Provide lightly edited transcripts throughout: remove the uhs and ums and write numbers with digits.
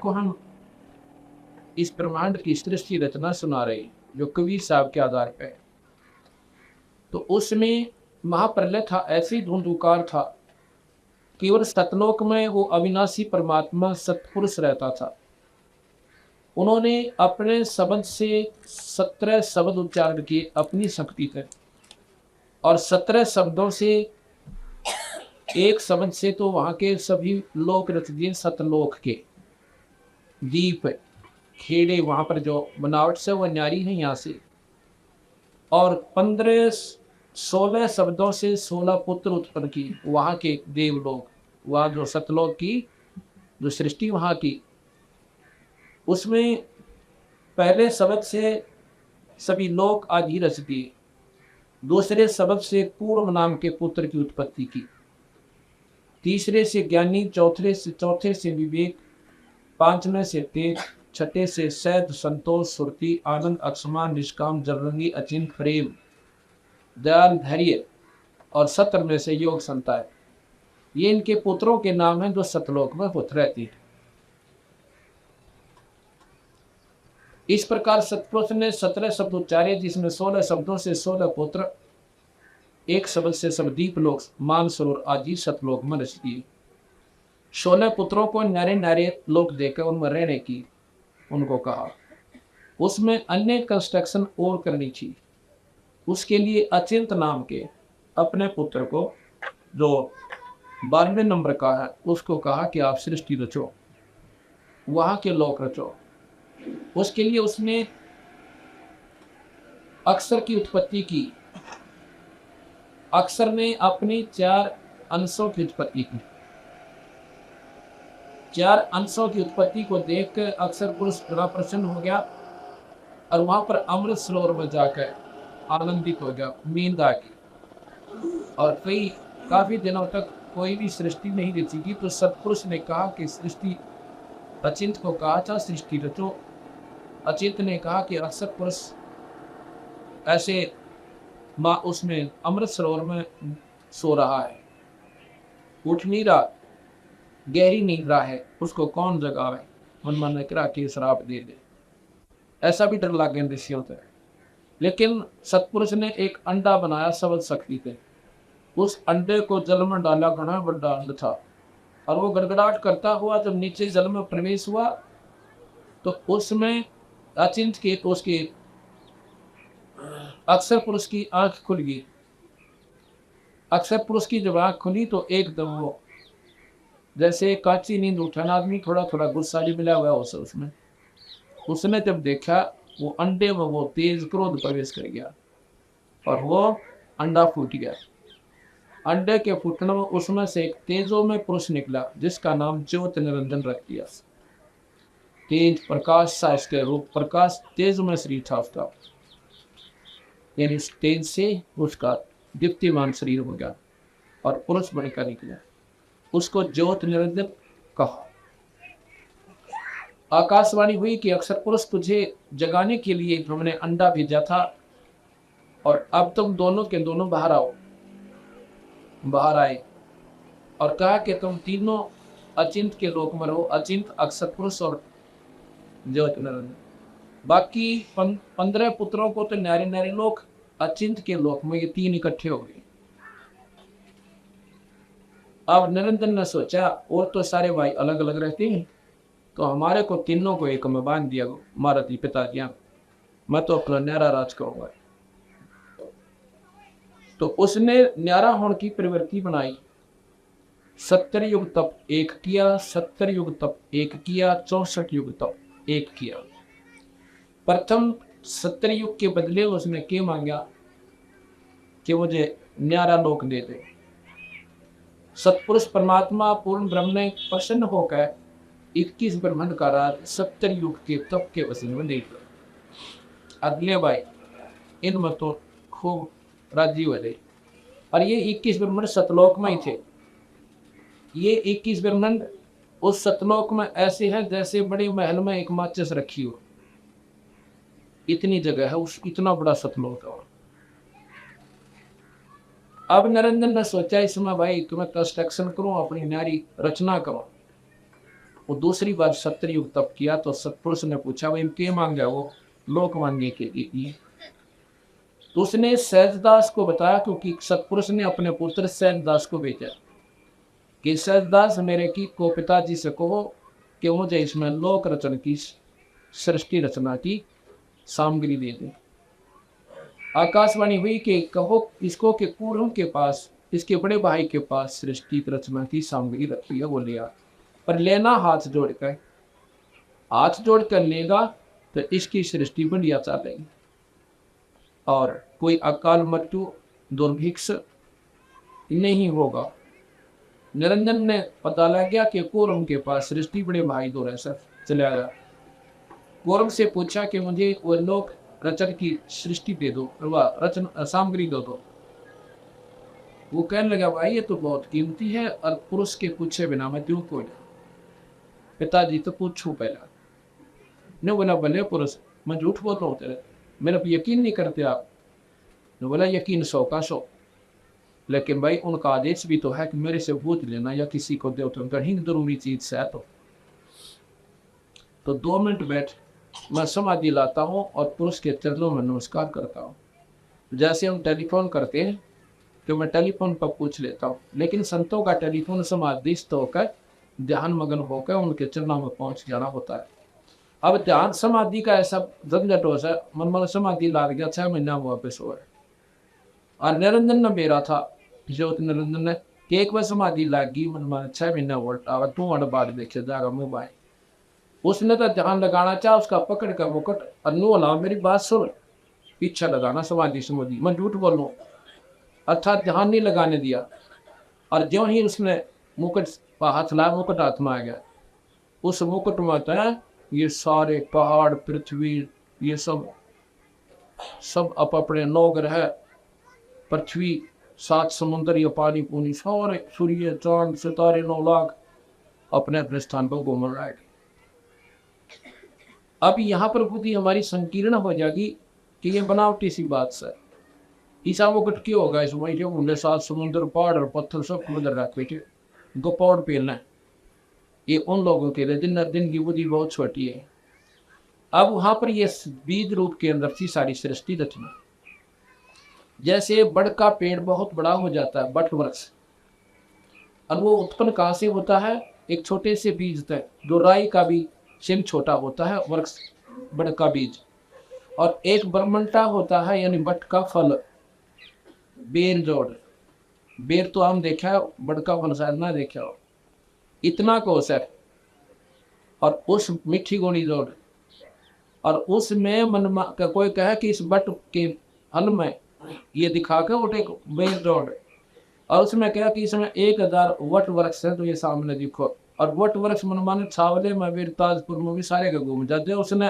आपको हम इस ब्रह्मांड की सृष्टि रचना सुना रहे हैं जो कबीर साहब के आधार पे है। तो उसमें महाप्रलय था, ऐसी धुंधुकार था, केवल सतलोक में वो अविनाशी परमात्मा सतपुरुष रहता था। उन्होंने अपने शब्द से 17 शब्द उच्चारण किए अपनी शक्ति से, और 17 शब्दों से एक शब्द से तो वहां के सभी लोक रच दिए। सतलोक के दीप खेड़े वहां पर जो बनावट से वो न्यारी है यहाँ से, और 16 शब्दों से 16 पुत्र उत्पन्न की वहां के देवलोक। वहां जो सतलोक की जो सृष्टि वहां की, उसमें पहले शब्द से सभी लोक आदि रच दिए। दूसरे शब्द से पूर्व नाम के पुत्र की उत्पत्ति की। तीसरे से ज्ञानी, चौथे से विवेक, पांचवें से तेज, छठे से सैद, संतोष, सुरति, आनंद, अक्षमा, निष्काम, जलरंगी, अचिंत, प्रेम, दयाल, धैर्य, और 17 में से योग संताय। ये इनके पुत्रों के नाम हैं जो सतलोक में पुत्र रहती है। इस प्रकार सतपुरुष ने 17 शब्द उच्चारे, जिसमें 16 शब्दों से 16 पुत्र, एक शब्द से सब दीपलोक, मानसरोवर आदि सतलोक में रच दिए। 16 पुत्रों को न्यारे न्यारे लोक देकर उनमें रहने की उनको कहा। उसमें अन्य कंस्ट्रक्शन और करनी थी। उसके लिए अचिंत नाम के अपने पुत्र को, जो 12वें नंबर का है, उसको कहा कि आप सृष्टि रचो, वहां के लोक रचो। उसके लिए उसने अक्षर की उत्पत्ति की। अक्षर ने अपनी 4 अंशों की उत्पत्ति की। 4 अंशों की उत्पत्ति को देखकर अक्षर पुरुष बड़ा प्रसन्न हो गया, और वहां पर अमृत सरोवर में जाकर आनंदित हो गया, नींद आ गई। और काफी दिनों तक कोई भी सृष्टि नहीं रची थी। तो सतपुरुष ने कहा कि सृष्टि, अचिंत को कहा था सृष्टि रचो। अचिंत ने कहा कि अक्षर पुरुष ऐसे माँ उसमें अमृत सरोवर में सो रहा है, उठ नहीं रहा, गहरी नींद रहा है, उसको कौन जगावे, मन ने करा के श्राप दे दे। ऐसा भी डर लग गया ऋषियों से। लेकिन सतपुरुष ने एक अंडा बनाया शब्द शक्ति से। उस अंडे को जल में डाला, घना बड़ा अंड था, और वो गड़गड़ाहट करता हुआ जब नीचे जल में प्रवेश हुआ तो उसमें अचिंत के, तो उसके अक्षर पुरुष की आंख खुल गई। अक्षर पुरुष की जब आंख खुली तो एकदम वो जैसे काची नींद उठाना आदमी, थोड़ा थोड़ा गुस्सा भी मिला हुआ उसमें। उसने जब देखा वो अंडे में वो तेज क्रोध प्रवेश कर गया, और वो अंडा फूट गया। अंडे के फूटने में उसमें से एक तेजो में पुरुष निकला, जिसका नाम ज्योत निरंजन रख दिया। तेज प्रकाश सा इसके रूप, प्रकाश तेज में शरीर था उसका, यानी इस तेज से उसका दीप्तिमान शरीर हो गया और पुरुष बनकर निकला। उसको ज्योत निरंजन कहा। आकाशवाणी हुई कि अक्षर पुरुष, तुझे जगाने के लिए हमने अंडा भेजा था, और अब तुम दोनों के दोनों बाहर आओ। बाहर आए और कहा कि तुम तीनों अचिंत के लोक में रहो, अचिंत, अक्षर पुरुष और ज्योत निरंजन। बाकी 15 पुत्रों को तो न्यारे न्यारे लोक, अचिंत के लोक में ये 3 इकट्ठे हो गए। अब निरंजन ने सोचा, और तो सारे भाई अलग अलग रहते हैं, तो हमारे को तीनों को एक में बांध दिया महारथी पिताजी, मैं तो अपना न्यारा राज करूंगा। तो उसने न्यारा होने की प्रवृत्ति बनाई। 70 युग तप एक किया, 70 युग तप एक किया, 64 युग तप एक किया। प्रथम 70 युग के बदले उसने क्या मांगा कि मुझे न्यारा लोक दे दे। सतपुरुष परमात्मा पूर्ण ब्रह्म ने प्रसन्न होकर 21 ब्रह्मांड का राज 70 युग के तप के वसीले में दे दिया। अगले भाई इनमें तो खूब राजी हुए, और ये 21 ब्रह्मांड सतलोक में ही थे। ये 21 ब्रह्मांड उस सतलोक में ऐसे हैं जैसे बड़े महल में एक माचिस रखी हो, इतनी जगह है, उस इतना बड़ा सतलोक है। अब निरंजन ने सोचा इसमें भाई तुम्हें कंस्ट्रक्शन करूं, अपनी नारी रचना करूं। वो दूसरी बार सत्ययुग तप किया तो सतपुरुष ने पूछा भाई क्या मांगा, वो लोक मांगने के लिए। तो उसने सहजदास को बताया, क्योंकि सतपुरुष ने अपने पुत्र सहजदास को भेजा कि सहजदास मेरे की को पिताजी से कहो कि मुझे इसमें लोक रचन की सृष्टि रचना की सामग्री दे दे। आकाशवाणी हुई कि कहो इसको कि कूर्म के पास, इसके बड़े भाई के पास सृष्टि रचना की सामग्री रखी है, वो लिया। पर लेना हाथ जोड़कर, हाथ जोड़कर लेगा तो इसकी सृष्टि बढ़िया चलेगी और कोई अकाल मृत्यु दुर्भिक्ष नहीं होगा। निरंजन ने पता लग गया कि कौरव के पास सृष्टि बड़े भाई दो ऐसा चला गया। कौरव से पूछा कि मुझे वो लोक रचन की सृष्टि दे दो, रचन सामग्री दो दो। वो कहने लगा भाई ये तो बहुत कीमती है और पुरुष के पूछे बिना मैं क्यों कोई। पिताजी तो पूछू पहला ने बोला भले पुरुष मैं झूठ बोल रहा हूँ तेरे, मेरे पे यकीन नहीं करते आप। ने बोला यकीन 100 का 100, लेकिन भाई उनका आदेश भी तो है कि मेरे से पूछ लेना या किसी को दे, तो कहीं जरूरी चीज से है तो 2 मिनट बैठ मैं समाधि लाता हूँ और पुरुष के चरणों में नमस्कार करता हूँ। जैसे हम टेलीफोन करते हैं तो मैं टेलीफोन पर पूछ लेता हूँ, लेकिन संतों का टेलीफोन समाधिस्थ होकर ध्यान मगन होकर उनके चरणों में पहुंच जाना होता है। अब ध्यान समाधि का ऐसा झंझट हो है, मन समाधि लाग गया 6 महीना वापस हो गए। और निरंजन ने मेरा था ज्योति निरंजन ने कि एक बार समाधि लाग गई मन में 6 महीना वोल्ट आवा तू वाला बाद देखे जाएगा मोबाइल। उसने तो ध्यान लगाना चाह, उसका पकड़ कर मुकट अनु ला मेरी बात सुन, पीछा लगाना समाधि समाधि, मैं झूठ बोलूं अर्थात ध्यान नहीं लगाने दिया। और ज्यों ही उसने मुकुट हाथ लाया, मुकुट हाथ में आ गया। उस मुकुट में होता है ये सारे पहाड़ पृथ्वी ये सब अपने 9 ग्रह पृथ्वी 7 समुद्र ये पानी पूनी सारे सूर्य चांद सितारे 9 लाख अपने अपने स्थान पर घूम रहा है। अब यहाँ पर बुद्धि हमारी संकीर्ण हो जाएगी कि ये बनावटी सी बात से ईसा मुकुट क्यों होगा इसमें, जो उन्हें 7 समुद्र पहाड़ और पत्थर सब उधर रख बैठे दो पौड़ पेलना है। ये उन लोगों के लिए जिनकी बुद्धि बहुत छोटी है। अब वहां पर ये बीज रूप के अंदर थी सारी सृष्टि रचना। जैसे बड़ का पेड़ बहुत बड़ा हो जाता है बट वृक्ष, और वो उत्पन्न कहाँ से होता है, एक छोटे से बीज तक जो राई का भी सिम छोटा होता है वृक्ष बड़ का बीज, और एक ब्रह्मंटा होता है यानी बट का फल बेर जोड़। बेर तो हम देखा है, बड़ का फल शायद ना देखा हो, इतना कोस है। और उस मिठी गोनी जोड़, और उसमें मन का कोई कहे कि इस बट के फल में ये दिखा के उठे बेर जोड़, और उसमें कहा कि इसमें 1000 वट वृक्ष है तो ये सामने दिखो। और वट वृक्ष मन माने छावले में भी ताजपुर में भी सारे का घूम जाते, उसने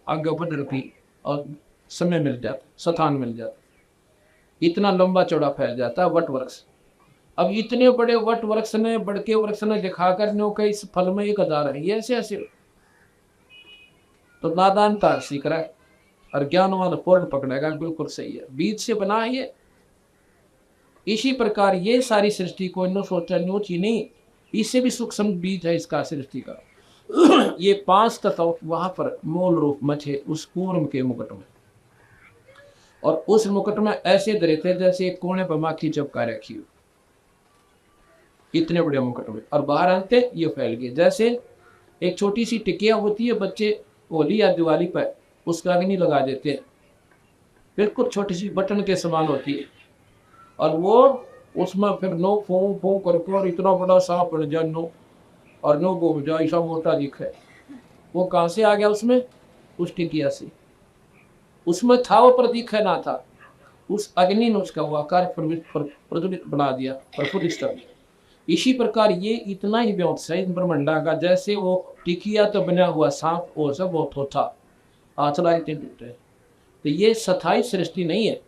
आगे बढ़ रखी और समय मिल जाता, स्थान मिल जाता, इतना लंबा चौड़ा फैल जाता है वट वृक्ष। अब इतने बड़े वट वृक्ष ने बड़के वृक्ष ने दिखाकर नो के इस फल में 1000 है, ये ऐसे ऐसे तो नादानता सीख रहा है और ज्ञानवान पूर्ण पकड़ेगा, बिल्कुल सही है, बीज से बना है ये। इसी प्रकार ये सारी सृष्टि को नो सोचा नोची नहीं, इससे भी सूक्ष्म बीज है इसका सृष्टि का। ये 5 तत्व वहां पर मूल रूप मचे उस कूर्म के मुकुट में, और उस मुकुट में ऐसे धरे थे जैसे एक कोने पर माखी चपका रखी हो, इतने बड़े मुकुट में। और बाहर आते ये फैल गए जैसे एक छोटी सी टिकिया होती है, बच्चे होली या दिवाली पर उसका अग्नि लगा देते हैं, बिल्कुल छोटी सी बटन के समान होती है, और वो उसमें फिर नो फो फो करके और इतना बड़ा सांप बन जाए नो, और नो घूम जाए ऐसा मोटा दिखे। वो कहाँ से आ गया उसमें, उस टिकिया से, उसमें था वो पर दिखे ना था, उस अग्नि ने उसका वो आकार प्रज्वलित बना दिया, प्रफुल्लित कर दिया। इसी प्रकार ये इतना ही व्यवसाय ब्रह्मंडा का, जैसे वो टिकिया तो बना हुआ सांप और सब बहुत होता आचला टूटे। तो ये स्थायी सृष्टि नहीं है,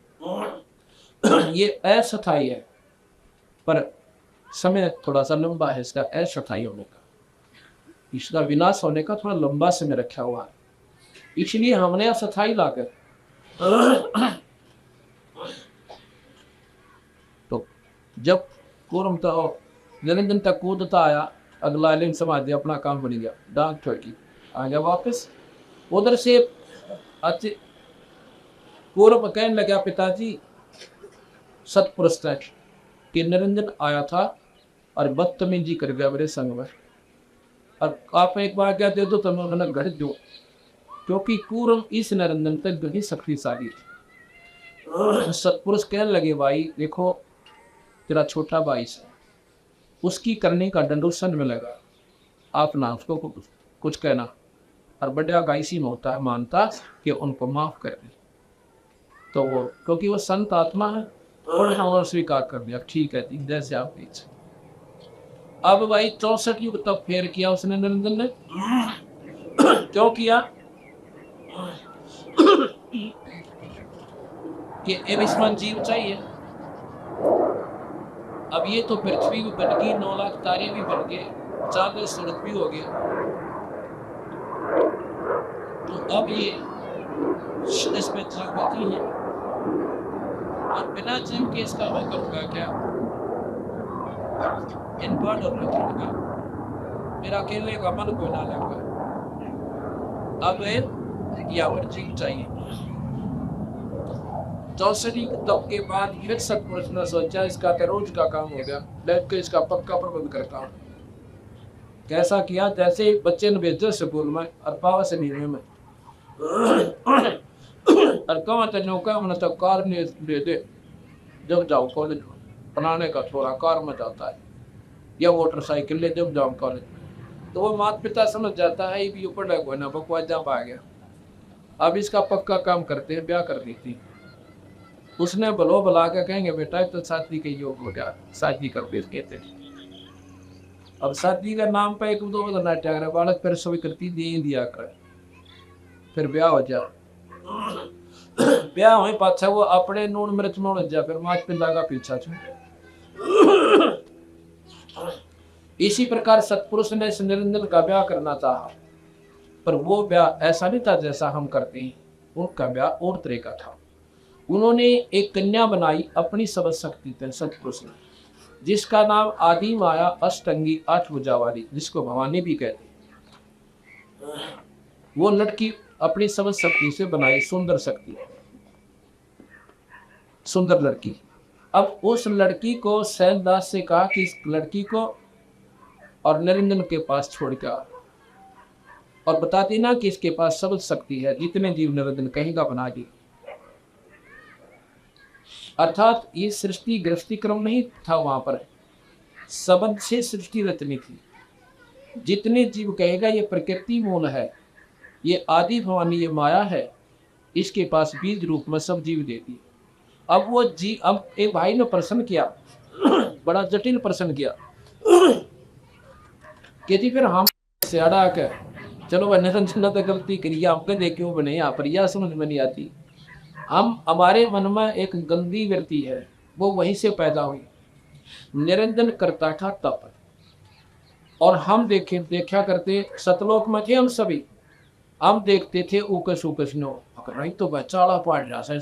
ये अस्थायी है, पर समय थोड़ा सा लंबा है इसका अस्थायी होने का, इसका विनाश होने का थोड़ा लंबा समय रखा हुआ है, इसलिए हमने अस्थायी लाकर तो जब कूर्म निरंजन तक कूदता आया अगला इलम समाज दे, अपना काम बन गया, डांग ठोकी, आ गया वापस। उधर से अच्छे पूर्व कहने लगा, पिताजी सतपुरुष है कि निरंजन आया था और बदतमीजी कर गया मेरे संग में, और आप एक बार क्या दे दो तो मैं उन्हें घर दो, क्योंकि पूर्व इस निरंजन तक गही शक्तिशाली थी। सतपुरुष कहने लगे, भाई देखो तेरा छोटा भाई से उसकी करने का दंडोसन मिलेगा, आप ना उसको कुछ कहना, और बड़ा गाइसी में होता है मानता कि उनको माफ कर दे। तो वो क्योंकि वो संत आत्मा है और स्वीकार कर दिया, ठीक है जैसे आप पीछे। अब भाई 64 युग तक फेर किया उसने निरंजन ने। क्यों किया कि अविस्मरण जीव चाहिए। अब ये तो पृथ्वी भी बन गई, 9 लाख तारे भी बन गए, चांद सूरज भी हो गए, तो अब ये इसमें जागृति है, और बिना जीव के इसका मैं करूँगा क्या, इन पर और रखूंगा, मेरा अकेले का मन को ना लगा। अब या फिर जीव चाहिए। 64 तब के बाद फिर सतपुरुष ने सोचा इसका तो रोज का काम हो गया, बैठ के इसका पक्का प्रबंध करता हूँ। कैसा किया, जैसे बच्चे ने भेजे स्कूल में और पावा से नीचे में और कहाँ तक नौका उन्हें तो कार ने दे दे, जब जाओ कॉलेज में, बनाने का थोड़ा कार में जाता है या मोटरसाइकिल ले जब जाओ कॉलेज में, तो वो माता पिता समझ जाता है ये भी ऊपर है ना बकवास जब आ गया, अब इसका पक्का काम करते हैं, ब्याह कर दी थी। उसने भलो भला के कहेंगे बेटा तो शादी के योग हो गया, शादी कर दे कहते। अब शादी का नाम पे एक दो बदलना चाह बालक फिर सभी करती दिया कर, फिर ब्याह हो जा, ब्याह हो पाछा वो अपने नून मिर्च में उलझ जा, फिर माच पिता का पीछा छू। इसी प्रकार सतपुरुष ने निरंजन का ब्याह करना चाहा, पर वो ब्याह ऐसा नहीं था जैसा हम करते हैं, उनका ब्याह और तरह का था। उन्होंने एक कन्या बनाई अपनी सबद शक्ति थे सतपुरुष ने, जिसका नाम आदि माया अष्टंगी 8 भुजा वाली, जिसको भवानी भी कहते हैं। वो लड़की अपनी सबद शक्ति से बनाई, सुंदर शक्ति, सुंदर लड़की। अब उस लड़की को सैलदास से कहा कि इस लड़की को और निरंजन के पास छोड़ के, और बता देना कि इसके पास सबद शक्ति है, जितने जीव निरंजन कहेगा बना दी। अर्थात ये सृष्टि गृहस्थी क्रम नहीं था, वहां पर सबद से सृष्टि रचनी थी। जितने जीव कहेगा ये प्रकृति मूल है, ये आदि भवानी, ये माया है, इसके पास बीज रूप में सब जीव देती। अब वो जी, अब एक भाई ने प्रश्न किया, बड़ा जटिल प्रश्न किया कि जी फिर हम से अड़ा के चलो वह निरंजन तो गलती करिए, हमको देखियो बने यहाँ पर, यह समझ में नहीं आती। हम हमारे मन में एक गंदी वृत्ति है, वो वहीं से पैदा हुई। निरंजन करता था तप, और हम देखा करते, सतलोक में थे हम सभी, हम देखते थे ऊकस ऊकस नो, अगर नहीं तो बचाड़ा पाड़ रहा है,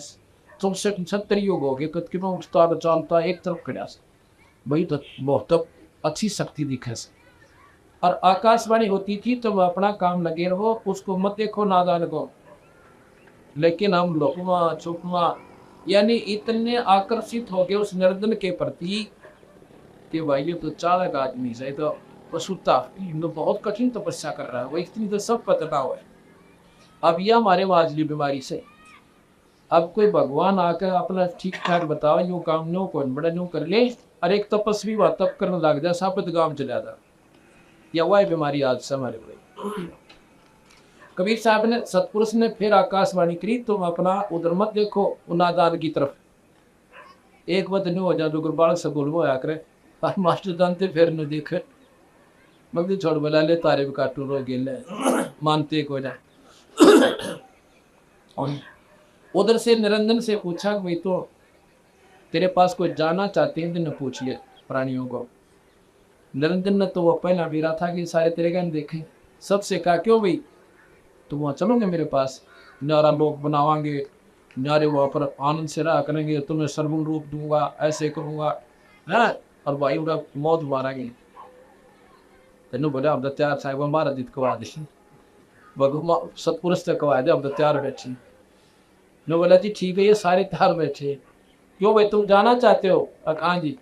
तुम 70 युग हो गए, कद कितना उस्ताद चलता एक तरफ खड़ा से, वही तो बहुत अच्छी शक्ति दिखे से। और आकाशवाणी होती थी तो वह अपना काम लगे रहो, उसको मत देखो नादान को। लेकिन हम लुकमा छुपमा यानी इतने आकर्षित हो गए उस निरंजन के प्रति कि भाई ये तो चालक आदमी से तो पशुता बहुत कठिन तपस्या कर रहा है, वो इतनी तो सब पता हुआ है। अब यह हमारे वाजली बीमारी से, अब कोई भगवान आकर अपना ठीक ठाक बताओ यूँ काम नो को बड़ा यूँ कर ले, और एक तपस्वी वह तप करने लग जाए, सापत गाँव चला था, या वह बीमारी आज से हमारे भाई। कबीर साहब ने, सतपुरुष ने फिर आकाशवाणी करी, तुम अपना उधर मत देखो उनादान की तरफ, एक बात नहीं हो जा जो गुरबाल से बोलबो आया करे, और मास्टर जानते फिर न देखे, मगर छोड़ बोला ले तारे भी काटू रो गेले मानते को जाए। उधर से निरंजन से पूछा भाई तो तेरे पास कोई जाना चाहते हैं तो पूछिए प्राणियों को। निरंजन ने तो वो पहला बीरा था कि सारे तेरे गन देखे, सबसे कहा क्यों भाई तो वहाँ चलोगे मेरे पास, न्यारा लोग बनावांगे, न्यारे वहाँ पर आनंद से रहा करेंगे, तुम्हें सर्वुण रूप दूंगा, ऐसे करूँगा है, और भाई उड़ा मौत मारेंगे। तेनों बोले हम तो तैयार साहब हमारा जीत कवा दे बगुमा सतपुरुष तक कवा दे हम तो तैयार बैठे। नो बोला जी ठीक है ये सारे तैयार बैठे। क्यों भाई तुम जाना चाहते हो? हाँ जी।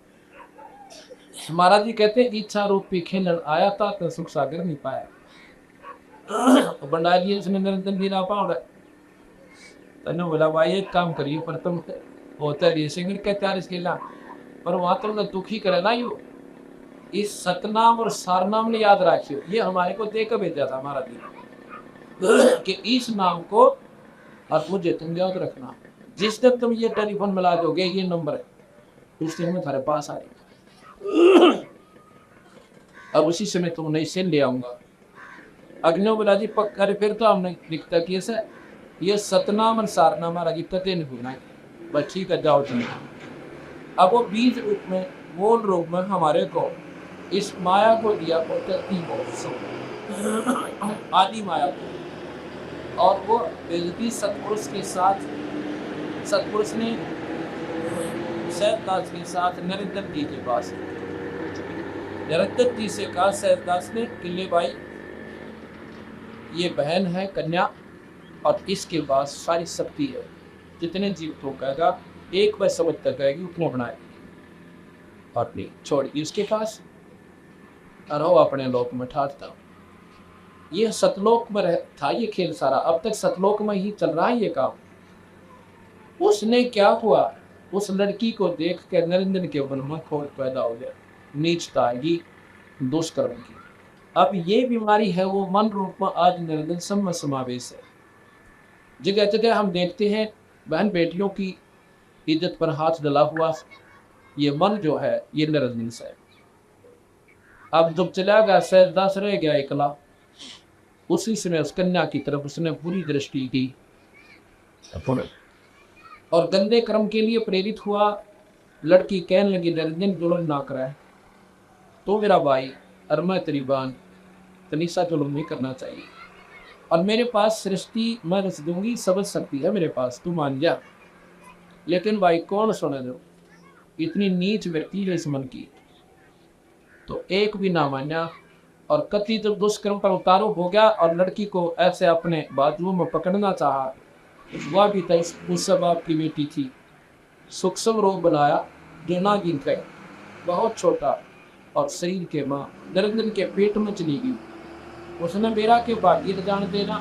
महाराज जी कहते हैं इच्छा रूपी खेलन आया था तो सुख सागर नहीं पाया। भंडारी इसने निरंजन जी ना पाओ तेनों बोला भाई एक काम करिए पर तुम होता है सिंगर के तैयार इसके ला पर वहां तुमने दुखी करे ना यू इस सतनाम और सारनाम ने याद रखियो। ये हमारे को दे कर भेजा था महाराज जी कि इस नाम को और मुझे तुम याद रखना। जिस दिन तुम ये टेलीफोन मिला दोगे ये नंबर है उस दिन मैं तुम्हारे पास आ रही अब उसी समय तुम नई से ले आऊंगा। अग्नि बोला जी पक्का फिर तो हमने लिखता कि ये सतनाम और सारनाम महाराज जी पते नहीं भूलना बस ठीक है जाओ तुम। अब वो बीज रूप में मूल रूप में हमारे को इस माया को दिया आदि माया को और वो बेजती सतपुरुष के साथ सतपुरुष ने सैयददास के साथ नरेंद्र जी के पास नरेंद्र जी से कहा सैयददास ने किले भाई ये बहन है कन्या और इसके पास सारी शक्ति है जितने जीव तो कहेगा एक बार समझ तक कहेगी उतना बनाएगी और नहीं छोड़गी उसके पास और वो अपने लोक में ठाटता। ये सतलोक में था ये खेल सारा अब तक सतलोक में ही चल रहा है ये काम। उसने क्या हुआ उस लड़की को देख कर नरेंद्र के मन में खोज पैदा हो गया नीचता आएगी दुष्कर्म की। अब ये बीमारी है वो मन रूप में आज नरेंद्र सब में समावेश है। जगह जगह हम देखते हैं बहन बेटियों की इज्जत पर हाथ डला हुआ ये मन जो है ये नरेंद्र से। अब जब चला गया सैयददास रह गया एकला उसी समय उस कन्या की तरफ उसने पूरी दृष्टि की और गंदे कर्म के लिए प्रेरित हुआ। लड़की कहने लगी नरेंद्र जुल्म ना कराए तो मेरा भाई और मैं तेरी बहन तनिषा जुल्म नहीं करना चाहिए और मेरे पास सृष्टि मैं रच दूंगी समझ सकती है मेरे पास तू मान जा। लेकिन भाई कौन सुने दो इतनी नीच व्यक्ति है इस मन की तो एक भी ना मान्या और कति जब दुष्कर्म पर उतारू हो गया और लड़की को ऐसे अपने बाजुओं में पकड़ना चाहा वह भी था उस बाप की बेटी थी सूक्ष्म रोग बनाया जो ना गिन गए बहुत छोटा और शरीर के माँ नरेंद्र के पेट में चली गई। उसने मेरा के भाग्य जान देना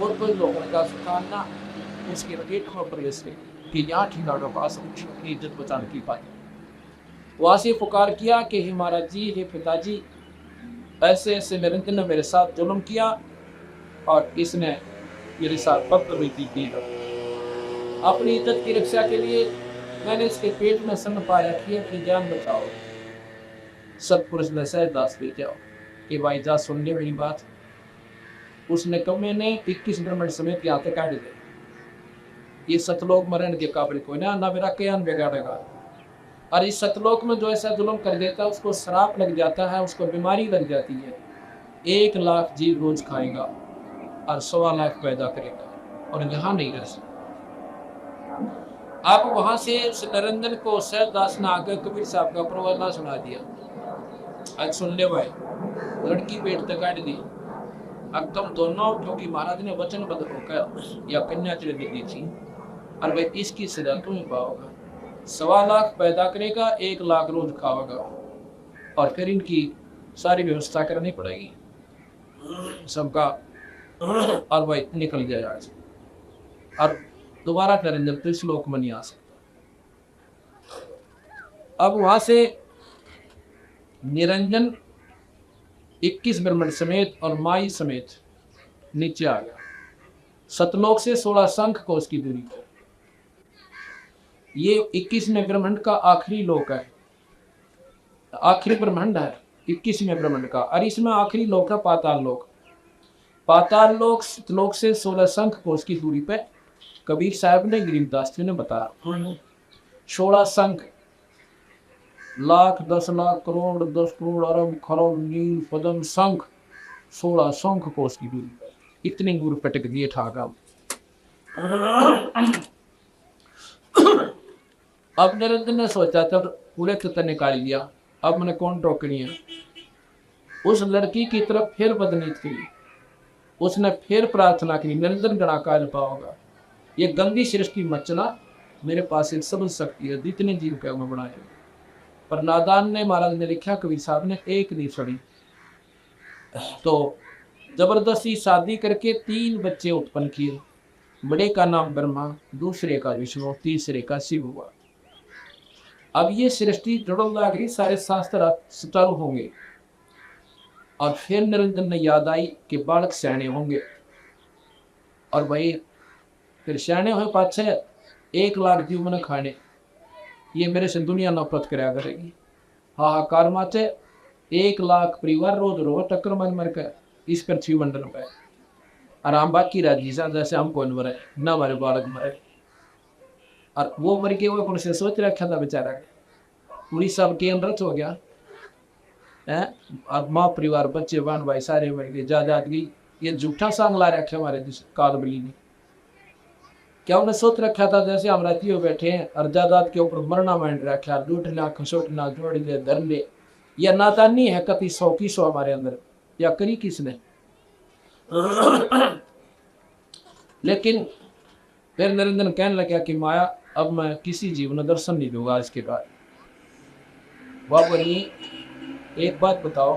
और कोई लोगों का सुखाना उसके पेट में प्रवेश कि यहाँ ठीका का पास की इज्जत बचाने की बात। वहाँ से पुकार किया कि हे महाराज जी हे पिताजी ऐसे ऐसे नरेंद्र ने मेरे साथ जुल्म किया और इसने मेरे साथ पत्रवृत्ति की अपनी इज्जत की रक्षा के लिए मैंने इसके पेट में सन पाया कि अपनी जान बचाओ। सतपुरुष ने सैयददास ले जाओ कि भाई जा सुन ले मेरी बात। उसने कहा मैंने 21 ब्रह्मण समेत यहाँ तक काट दे ये सतलोक मरण के काबिल कोई ना मेरा ज्ञान बिगाड़ेगा और इस सतलोक में जो ऐसा जुल्म कर देता है उसको श्राप लग जाता है उसको बीमारी लग जाती है 1 लाख जीव रोज खाएगा और 1.25 लाख पैदा करेगा और यहाँ नहीं रह सकता। आप वहां से नरेंद्र को सैयददास ने आकर कबीर साहब का प्रवचन सुना दिया। आज सुन ले भाई लड़की पेट तक काट दी। अब तुम दोनों क्योंकि महाराज ने वचनबद्ध होकर या कन्या चले दी थी और भाई इसकी सजा तुम पाओगे 1.25 लाख पैदा करेगा 1 लाख रोज खाओगा और फिर इनकी सारी व्यवस्था करनी पड़ेगी सबका और भाई निकल जाए आज और दोबारा नरेंद्र तो इस लोक में नहीं आ सकता। अब वहां से निरंजन 21 ब्रह्मण समेत और माई समेत नीचे आ गया सतलोक से 16 शंख को उसकी दूरी पर। ये 21वें ब्रह्मांड का आखिरी लोक है आखिरी ब्रह्मांड है 21वें ब्रह्मांड का और इसमें आखिरी लोक है पाताल लोक। पाताल लोक सतलोक से 16 शंख को उसकी दूरी पे कबीर साहब ने गरीबदास जी ने बताया 16 शंख लाख 10 लाख करोड़ 10 करोड़ अरब खरब नील पदम शंख 16 शंख को उसकी दूरी पे इतनी दूर पटक दिए ठाका। अब नरेंद्र ने सोचा तब पूरे तत्व निकाल लिया अब मैंने कौन टोकनी है उस लड़की की तरफ फिर बदनीत करी, उसने फिर प्रार्थना की, निरंजन गणाकाल पाओगा। ये गंदी सृष्टि मचना मेरे पास एक समझ सकती है, जितने जीव के मैं बनाए। पर नादान ने, महाराज ने लिखा, कबीर साहब ने, एक नहीं सुनी। तो जबरदस्ती शादी करके 3 बच्चे उत्पन्न किए। बड़े का नाम ब्रह्मा, दूसरे का विष्णु, तीसरे का शिव हुआ। अब ये सृष्टि जुड़ल गई, सारे शास्त्र सुचारू होंगे। और फिर निरंजन ने याद आई कि बालक सयाने होंगे, और भाई फिर सयाने हुए पाछे 1 लाख जीव मन खाने, ये मेरे से दुनिया नफरत कराया करेगी। हाहाकार माचे 1 लाख परिवार रोज रोज टक्कर मर मर कर इस पृथ्वी मंडल पे आराम बाकी राजी सा, जैसे हम कौन मरे ना हमारे बालक मरे। और वो मर के वो से सोच रखा था बेचारा, पूरी सब के अंदर हो गया है। अब माँ परिवार बच्चे बहन भाई सारे मर गए, जायदाद गई। ये झूठा सांग ला रखा हमारे कालबली ने। क्या उन्हें सोच रखा था जैसे हम रातियों बैठे हैं और जायदाद के ऊपर मरना मांड रखा, लूटना खसोटना जोड़ ले धर ले। यह नादानी है कति 100 की 100 हमारे अंदर, या करी किसने। लेकिन फिर निरंजन कहने लगा कि माया, अब मैं किसी जीव ने दर्शन नहीं दूंगा इसके बाद। वह बोली, एक बात बताओ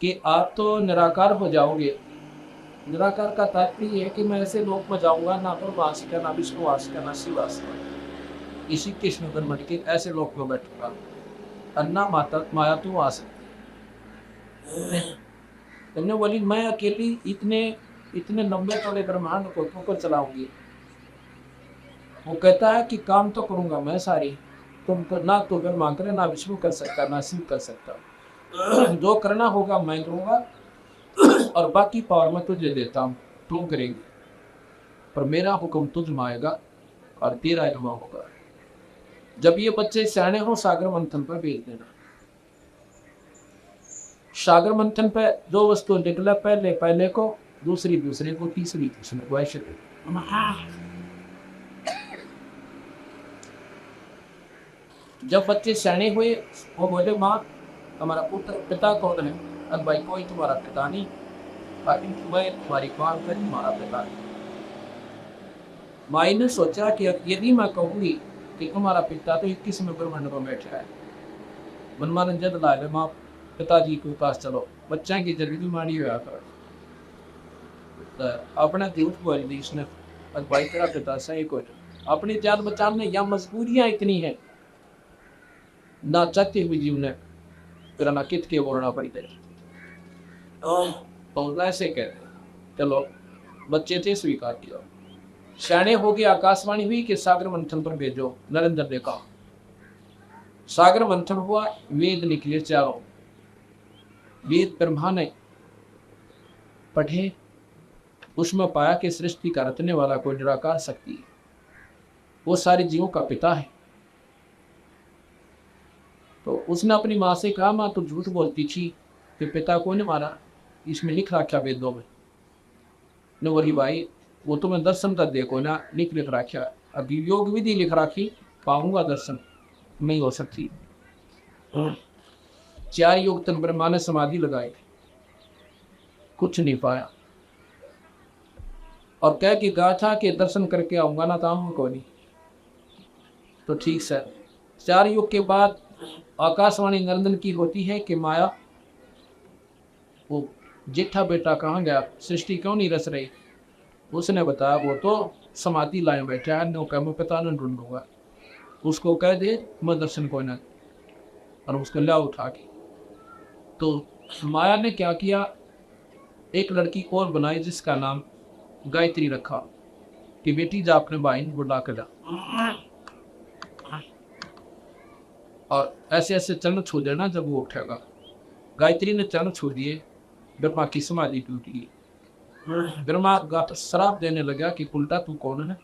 कि आप तो निराकार हो जाओगे। निराकार का तात्पर्य है कि मैं ऐसे लोक में जाऊंगा, ना तो वास का, ना विष्णु वास का, ना शिव वास का, इसी कृष्ण धर्म के ऐसे लोक में बैठूंगा। अन्ना माता माया तू आ सकती। तुमने बोली, मैं अकेली इतने लंबे चौड़े ब्रह्मांड को चलाऊंगी। वो कहता है कि काम तो करूंगा मैं सारी, तुम ना तो ब्रह्मा करे, ना विष्णु कर सकता, ना शिव कर सकता। जो करना होगा मैं करूंगा, और बाकी पावर मैं तुझे देता हूँ, तुम करेंगे। पर मेरा हुक्म तुझ में आएगा और तेरा इल्म होगा। जब ये बच्चे सियाने हो, सागर मंथन पर भेज देना। सागर मंथन पे जो वस्तु निकला, पहले को, दूसरी दूसरे को, तीसरी तीसरे को, ऐसे। जब बच्चे सियाने हुए, वो बोले, माँ हमारा पुत्र पिता कौन है? अब भाई कोई तुम्हारा पिता नहीं, बाकी मैं तुम्हारी बात करी, तुम्हारा पिता है। माई ने सोचा कि यदि मैं कहूंगी कि तुम्हारा पिता तो 21 में ब्रह्मांड में बैठा है, मनमानन जद ला ले, माँ पिताजी के पास चलो, बच्चा की जल्दी मारी हुआ कर। अपना झूठ बोल दी इसने, भाई तेरा पिता सही को अपनी जात बचाने, या मजबूरियां इतनी है ना चाहते हुए जीव ने फिर ना कित के बोलना पड़ी थे। तो ऐसे कहते, चलो बच्चे थे, स्वीकार किया। सियाने हो गए, आकाशवाणी हुई कि सागर मंथन पर भेजो। नरेंद्र ने कहा, सागर मंथन हुआ, वेद निकले चारों। वेद ब्रह्मा ने पढ़े, उसमें पाया कि सृष्टि का रचने वाला कोई निराकार शक्ति है, वो सारे जीवों का पिता है। तो उसने अपनी माँ से कहा, माँ तो झूठ बोलती थी कि पिता को नहीं मारा, इसमें लिख रखा वेदों में। न बोली, भाई वो तुम्हें दर्शन तक देखो ना, लिख रखा, अभी योग विधि लिख रखी, पाऊंगा दर्शन नहीं हो सकती। 4 योग तक ब्रह्मा ने समाधि लगाई, कुछ नहीं पाया, और कह के कहा था कि दर्शन करके आऊंगा ना, तो आऊंगा को नहीं। तो ठीक सर, 4 युग के बाद आकाशवाणी नंदन की होती है कि माया, वो जेठा बेटा कहाँ गया, सृष्टि क्यों नहीं रच रही? उसने बताया, वो तो समाधि लाए बैठा है, नौका मैं पिता न ढूंढूंगा, उसको कह दे मैं दर्शन को न, और उसको लिया उठा के। तो माया ने क्या किया, एक लड़की और बनाई जिसका नाम गायत्री रखा कि बेटी जा अपने भाई को बुला कर जा, और ऐसे ऐसे चरण छू देना जब वो उठेगा। गायत्री ने चरण छू दिए, ब्रह्मा की समाधि टूटी। ब्रह्मा श्राप देने लगा कि उल्टा तू कौन है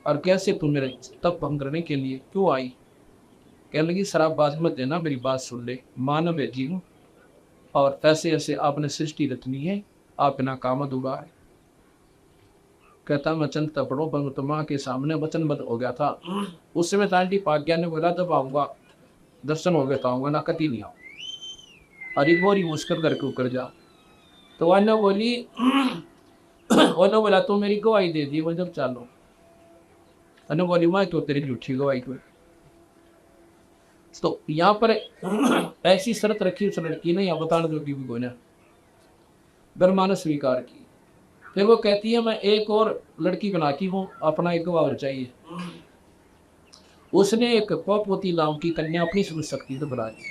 और कैसे तू मेरे तप भंग करने के लिए क्यों आई? कहने लगी, श्राप बाज मत देना, मेरी बात सुन ले, मानव है जीव, और ऐसे ऐसे आपने सृष्टि रचनी है, आप ना काम अधूरा है। कहता मैं चंद तपड़ो पर माँ के सामने वचनबद्ध हो गया था। उस समय तांडी पाग्या ने बोला, जब आऊंगा दर्शन हो गया तो आऊंगा, ना कति नहीं आऊँ। और एक बोरी मुस्कर करके उतर जा। तो वह बोली उन्होंने बोला तो मेरी गवाही दे दी, वो जब चालो। उन्होंने बोली मैं क्यों तेरी झूठी गवाही को। तो यहाँ पर ऐसी शर्त रखी उस लड़की ने, यहाँ बताने जोगी भी कोई ना, ब्रह्मा ने स्वीकार की। फिर वो कहती है मैं एक और लड़की बनाती हूँ, अपना एक गवाह चाहिए। उसने एक पौपवती नाम की कन्या अपनी समझ शक्ति से बना दी।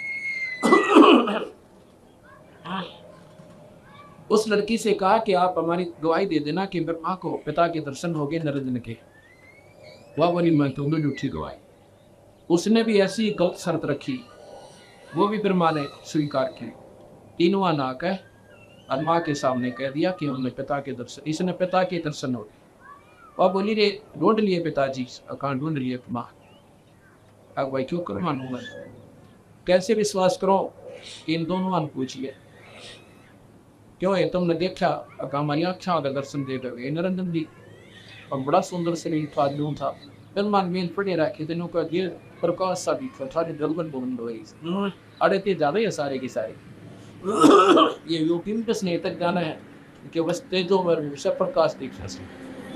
उस लड़की से कहा कि आप हमारी गवाही दे देना कि ब्रह्मा को पिता के दर्शन हो गए नरदन के। वह बोली मैं तुमने झूठी गवाही। उसने भी ऐसी गलत शर्त रखी, वो भी ब्रह्मा ने स्वीकार की। तीनों नाक है और माँ के सामने कह दिया कि हमने पिता के दर्शन, इसने पिता के दर्शन हो गए। वह बोली रे ढूंढ लिए पिताजी, अकान ढूंढ लिए माँ। अब भाई क्यों कर मानूंगा, कैसे विश्वास करो इन दोनों मान पूछिए क्यों है तुमने देखा, हमारी आँखों का दर्शन दे गए निरंजन जी। और बड़ा सुंदर शरीर था, यूं था। फिर मान में पड़े रखे तेनों का ये प्रकाश सा भी था, जलबन बंद हो गई। अरे ते ज्यादा है सारे की सारे ये यूपी पे स्नेह तक जाना है कि बस तेजो में प्रकाश दिख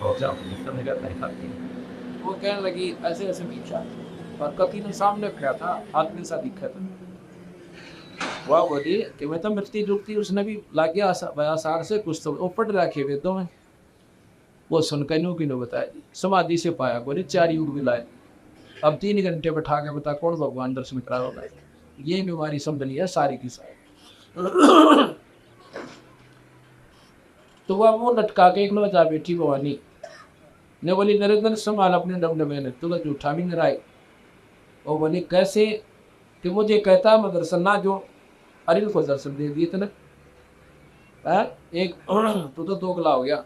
वो कहने लगी ऐसे ऐसे दिखा, और कति ने सामने खड़ा था, आदमी सा दिखा था। वह बोली कि मैं तो मृत्यु जुगती, उसने भी लागे आसार से कुछ तो पढ़ रखे वेदों में। वो सुनकर नो की नो बताया जी, समाधि से पाया, बोले 4 युग मिलाए। अब 3 घंटे बैठा के बता कौन भगवान दर्शन करा होगा। ये बीमारी समझनी है सारी की सारी। तो वह वो लटका के एक जा बैठी भवानी ने बोली नरेंद्र संभाल अपने डबने में, तुझे झूठा भी नराई। और बोली कैसे कि मुझे कहता मैं दर्शन ना जो अरिल को दर्शन दे दिए थे एक तो 2 गला हो गया।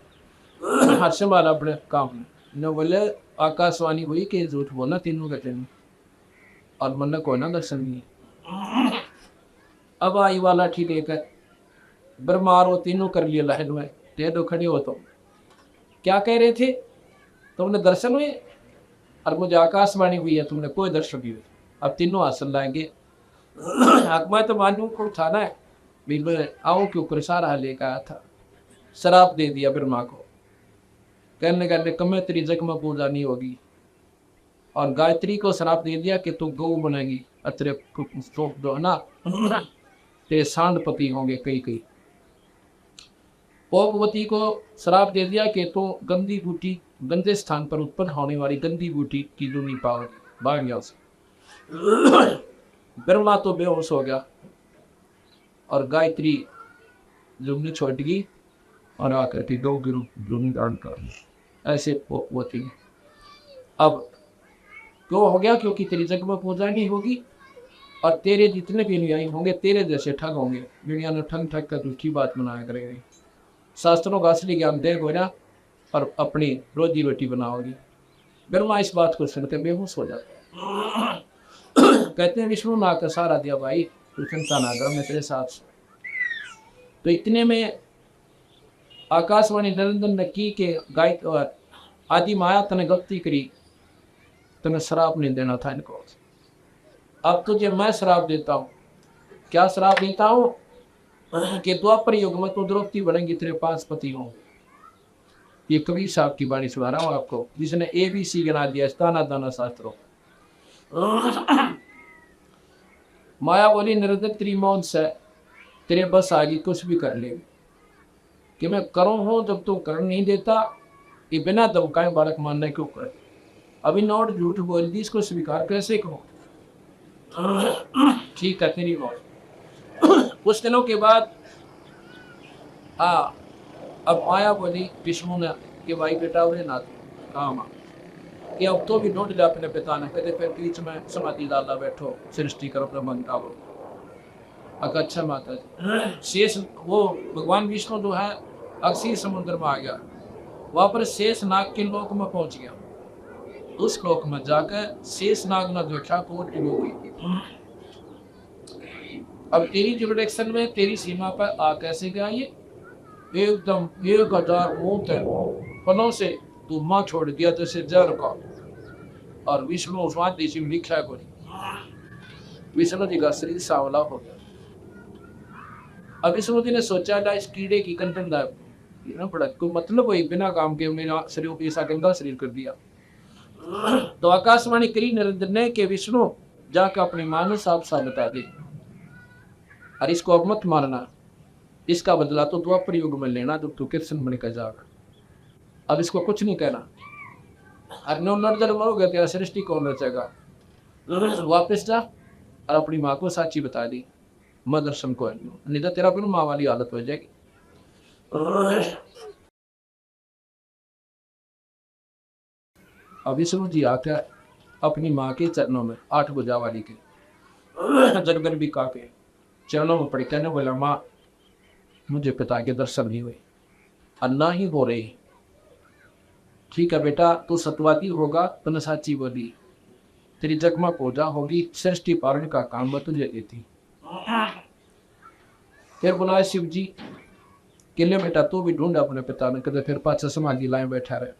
हाथ से मारा अपने काम में न बोले आकाशवाणी हुई कि झूठ बोलना तीनों कहते हैं और मन को ना दर्शन नहीं। अब आई वाला ठीक लेकर ब्रह्मार वो तीनों कर लिए लाइन में, ते दो खड़े हो तो क्या कह रहे थे, तुमने दर्शन हुए और मुझे आकाशवाणी हुई है तुमने कोई दर्शन नहीं हुए। अब तीनों आसन लाएंगे। मैं तो मानू को था ना आओ क्यों कर सारा लेकर आया था, शराब दे दिया ब्रह्मा को, कहने कहने कमे तेरी जग में पूजा नहीं होगी। और गायत्री को शराब दे दिया कि तू गौ बनेगी, अतरे जो है ना तेरे सांडपति होंगे कई कई। पौपवती को शराब दे दिया कि तू गंदी बूटी, गंदे स्थान पर उत्पन्न होने वाली गंदी बूटी की जो नहीं पाओगी, भाग गया उसे। ब्रह्मा तो बेहोश हो गया और गायत्री जुमनी छोड़ गई और आकर के गौ के रूप जुमनी धारण कर ऐसे पौपवती। अब क्यों हो गया, क्योंकि तेरी जग में पूजा नहीं होगी और तेरे जितने भी अनुयायी होंगे तेरे जैसे ठग होंगे, दुनिया ने ठग ठग कर झूठी बात बनाया करेंगे। शास्त्रों का असली ज्ञान दे गोरा और अपनी रोजी रोटी बनाओगी। ब्रह्मा इस बात को सुनकर बेहोश हो जाते। कहते हैं विष्णु ना का सहारा दिया भाई, तू चिंता ना कर, मैं तेरे साथ। तो इतने में आकाशवाणी निरंजन ने की के गाय आदि माया तने गलती करी, तने शराब नहीं देना था इनको, अब तुझे मैं शराब देता हूँ। क्या शराब देता हूँ कि द्वापर युग में तो द्रौपदी बनेंगी, तेरे 5 पति हों। ये कबीर साहब की बाणी सुना रहा हूँ आपको, जिसने ABC गिना दिया दाना दाना शास्त्रों। माया बोली निरंजन तेरी मौन से तेरे बस आगे कुछ भी कर ले कि मैं करूँ हूँ, जब तू कर नहीं देता ये बिना दबकाए बालक मानने क्यों कर। अभी नोट झूठ बोल दी, इसको स्वीकार कैसे करो। ठीक है तेरी मौत। कुछ दिनों के बाद अब माया बोली विष्णु ने कि भाई बेटा उन्हें ना काम कि अब तो भी नोट लिया अपने पिता ने, कहते फिर बीच में समाधि डाला बैठो सृष्टि करो ब्रह्मांड का। अगर अच्छा माता जी शेष वो भगवान विष्णु जो है अक्षीर समुद्र में आ गया, वहां पर शेष नाग के लोक में पहुंच गया। उस लोक में जाकर शेष नाग ने देखा कोट की। अब तेरी जुरिडिक्शन में तेरी सीमा पर आ कैसे गया ये, एकदम 1000 मूत फलों से तू माँ छोड़ दिया जैसे जर का। और विष्णु स्वाद लिखा है कोई, विष्णु जी का शरीर सांवला हो गया। अब विष्णु ने सोचा ला इस कीड़े की कंटन दा ना पड़ा कोई मतलब वही बिना काम के मेरा शरीर को ऐसा गंदा शरीर कर दिया। तो आकाशवाणी करी नरेंद्र ने कि विष्णु जाकर अपनी मां ने साफ साफ बता दी और इसको अब मत मारना, इसका बदला तो द्वापर युग में लेना जब तू कृष्ण बन कर जागा। अब इसको कुछ नहीं कहना, और नर्जर मरोगे तेरा सृष्टि कौन रचेगा। वापस जा और अपनी माँ को साची बता दी, मैं दर्शन को नहीं तो तेरा फिर माँ वाली हालत हो जाएगी। अब विष्णु जी आकर अपनी माँ के चरणों में 8 भुजा वाली के जगन भी का के चरणों में पड़ी, कहने बोला माँ मुझे पिता के दर्शन नहीं हुए, अन्ना ही हो रही। ठीक है बेटा, तू सतवाती होगा तो न साची बोली, तेरी जगमा पूजा होगी, सृष्टि पालन का काम मैं तुझे देती। फिर बुलाए शिव जी, किले बेटा तू भी ढूंढ अपने पिता ने, कहते फिर पाछा समाधि लाए बैठा रहे।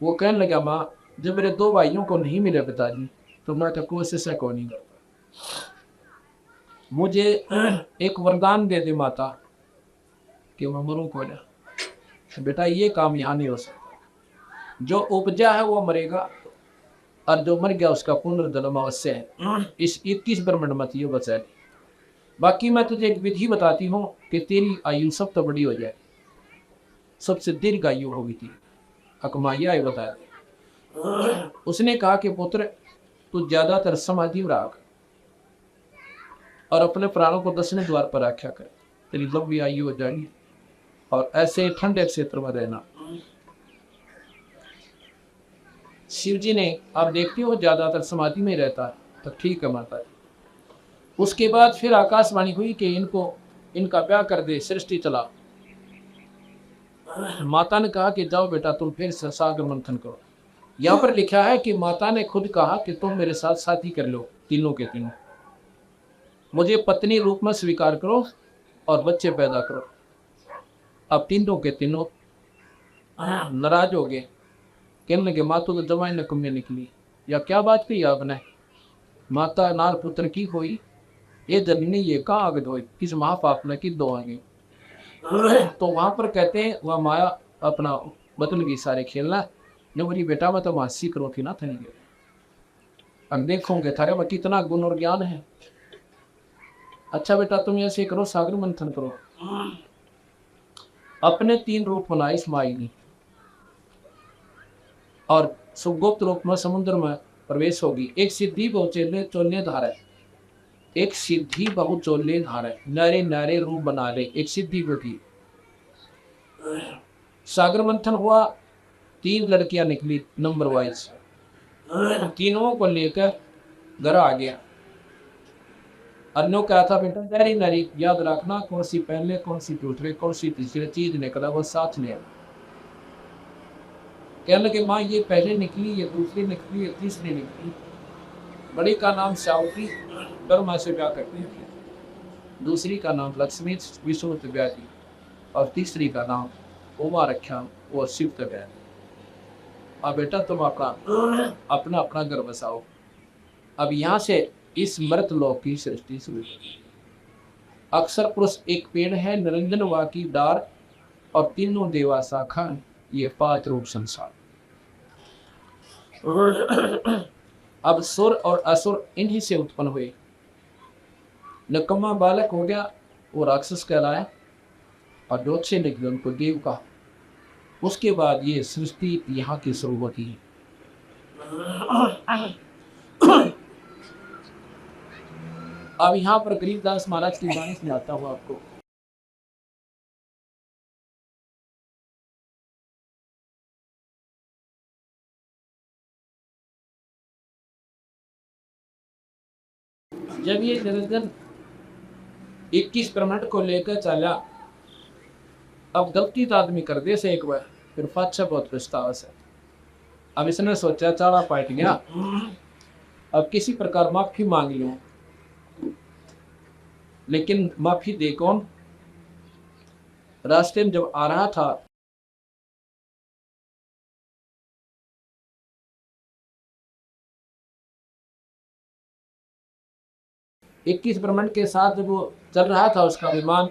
वो कहने लगा माँ जब मेरे 2 भाइयों को नहीं मिले पिताजी तो मैं तो कोशिश को नहीं करता, मुझे एक वरदान दे दे माता कि मैं मरूं को ना। बेटा ये काम यहाँ नहीं हो सकता, जो उपजा है वो मरेगा और जो मर गया उसका पुनर्जन्म अवश्य है। इस 21 ब्रह्मंड मत ये बचा, बाकी मैं तुझे एक विधि बताती हूँ कि तेरी आयु सब तो बड़ी हो जाए, सबसे दीर्घ आयु होगी थी। अकमाया बता दे। उसने कहा कि पुत्र तू ज्यादातर समाधि में रख और अपने प्राणों को 10वें द्वार पर रखा कर, तेरी लंबी आयु हो जाएगी। और ऐसे ठंडे क्षेत्र में रहना। शिव जी ने, आप देखते हो ज्यादातर समाधि में रहता है, तो ठीक है माता जी। उसके बाद फिर आकाशवाणी हुई कि इनका ब्याह कर दे, सृष्टि चला। माता ने कहा कि जाओ बेटा तुम फिर सागर मंथन करो। यहाँ पर लिखा है कि माता ने खुद कहा कि तुम मेरे साथ शादी कर लो, तीनों के तीनों, मुझे पत्नी रूप में स्वीकार करो और बच्चे पैदा करो। अब तीनों के तीनों नाराज हो गए, कहने लगे माँ तो जवाई न कुम्मे निकली, या क्या बात कही आपने, माता नार पुत्र की हुई, ये जननी ये कहाँ आगद हुई, किस महापाप ने की दो आगे। तो वहां पर कहते हैं वह माया अपना बदल गई सारे खेलना, न बोली बेटा मैं तो मासी करो थी ना थे नहीं। अब देखोगे थारे में कितना गुण और ज्ञान है। अच्छा बेटा तुम ऐसे करो, सागर मंथन करो। अपने 3 रूप बनाए इस माई ने और सुगुप्त रूप में समुद्र में प्रवेश होगी। एक सिद्धि बहुचेले चोले धारे, एक सिद्धि बहु चोले धारे, नारे नारे रूप बना ले, एक सिद्धि बेटी। सागर मंथन हुआ, 3 लड़कियां निकली नंबर वाइज, तीनों को लेकर घर आ गया। अन्नो क्या था बेटा, नारी नारी याद रखना, कौन सी पहले कौन सी दूसरे कौन सी तीसरी चीज निकला वो साथ ले। कहने लगे माँ ये पहले निकली, ये दूसरी निकली, ये तीसरी निकली। बड़ी का नाम सावती, ब्रह्मा से ब्याह करते हैं, दूसरी का नाम लक्ष्मी विष्णु से ब्याह की, और तीसरी का नाम उमा रखा, वो शिव से ब्याह। अब बेटा तुम अपना अपना घर बसाओ। अब यहाँ से इस मृत लोक की सृष्टि शुरू होगी। अक्सर पुरुष एक पेड़ है, निरंजन वा की डार, और तीनों देवा शाखा, ये 5 रूप संसार। अब सुर और असुर इन्हीं से उत्पन्न हुए। नकम्मा बालक हो गया वो राक्षस कहलाया, और जोत से निकले उनको देव का। उसके बाद ये सृष्टि यहाँ की शुरू होती है। अब यहाँ पर गरीबदास महाराज की वाणी सुनाता हूँ आपको। जब ये निरंजन 21 ब्रह्मांड को लेकर चला, अब गलती तो आदमी कर दे से एक बार, फिर पाछा बहुत पछतावा से। अब इसने सोचा चाड़ा पाट गया, अब किसी प्रकार माफी मांग लूं, लेकिन माफी दे कौन। रास्ते में जब आ रहा था 21 ब्रह्मंड के साथ जब वो चल रहा था उसका विमान,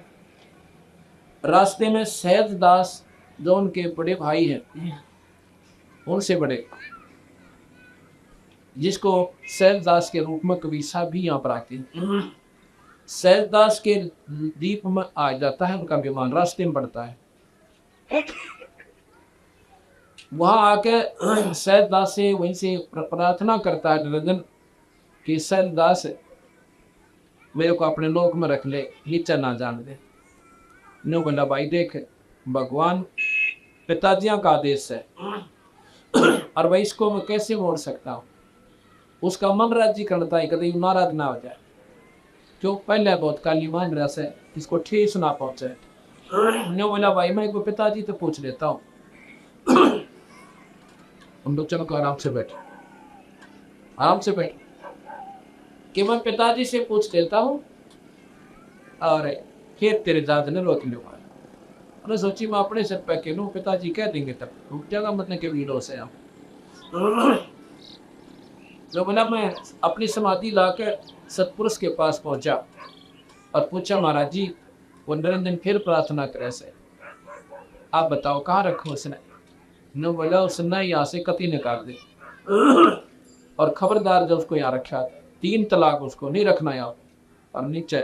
रास्ते में सैयद दास जो उनके बड़े भाई हैं, उनसे बड़े, जिसको सैयद दास के रूप में कवि साहब भी यहाँ पर आते हैं, सैयद दास के द्वीप में आ जाता है उनका विमान, रास्ते में बढ़ता है। वहां आके सैयद दास से वहीं से प्रार्थना करता है निरंजन कि सैयद दास मेरे को अपने लोक में रख ले, नीचे ना जान दे। नो बोला भाई देख, भगवान पिताजियां का आदेश है और भाई इसको मैं कैसे मोड़ सकता हूँ। उसका मन राज्य करता है, कभी नाराज ना हो जाए, जो पहले बहुत काली मान रहा है, इसको ठेस ना पहुंचे। नो बोला भाई मैं एक पिताजी तो पूछ लेता हूँ। हम लोग चलो आराम से बैठ, आराम से बैठ, कि मैं पिताजी से पूछ लेता हूँ और फिर तेरे दाद ने रोक लूंगा। मैंने सोची मैं अपने सिर पे खेलूं, पिताजी कह देंगे तब रुक जाएगा, मतलब के वीडो से हम जो बोला। मैं अपनी समाधि लाकर सतपुरुष के पास पहुंचा और पूछा महाराज जी वो निरंजन फिर प्रार्थना करे से, आप बताओ कहाँ रखो उसने। नो बोला उसने यहाँ से कति निकाल दे और खबरदार जब उसको यहाँ रखा 3 तलाक उसको नहीं रखना यहाँ, और नीचे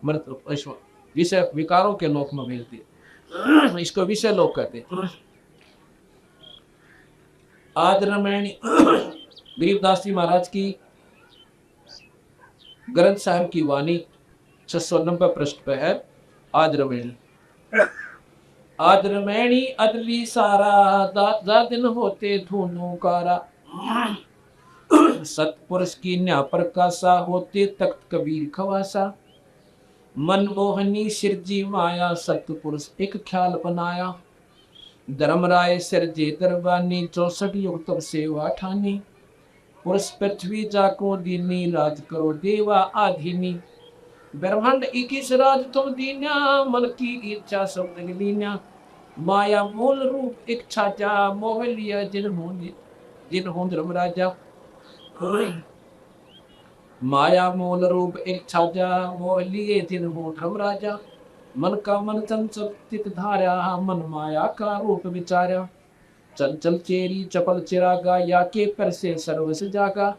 मृत विषय विकारों के लोक में भेज दिए, इसको विषय लोक कहते। आज रामायण गरीबदास जी महाराज की ग्रंथ साहिब की वाणी 690 पृष्ठ पे है। आज रमैणी अदली सारा दादा दिन होते धुनो कारा, सतपुरुष की न्या प्रकाशा होते तख्त कबीर खवासा, मनमोहनी सिरजी माया सतपुरुष एक ख्याल बनाया, धर्मराय सिरजे दरबानी 64 युग तब सेवा ठानी, पुरुष पृथ्वी जाको दीनी राज करो देवा आधीनी, ब्रह्मांड 21 राज तुम दीन्या मन की इच्छा सब लीन्या, माया मूल रूप इच्छा जा मोह लिया जिन हो धर्मराजा, माया मूल रूप इच्छा जा मोह लिए जिन हो धर्मराजा, मन का मन चंचल चित धारा मन माया का रूप विचारा, चंचल चेरी चपल चिरागा या के पर से सर्वस जागा,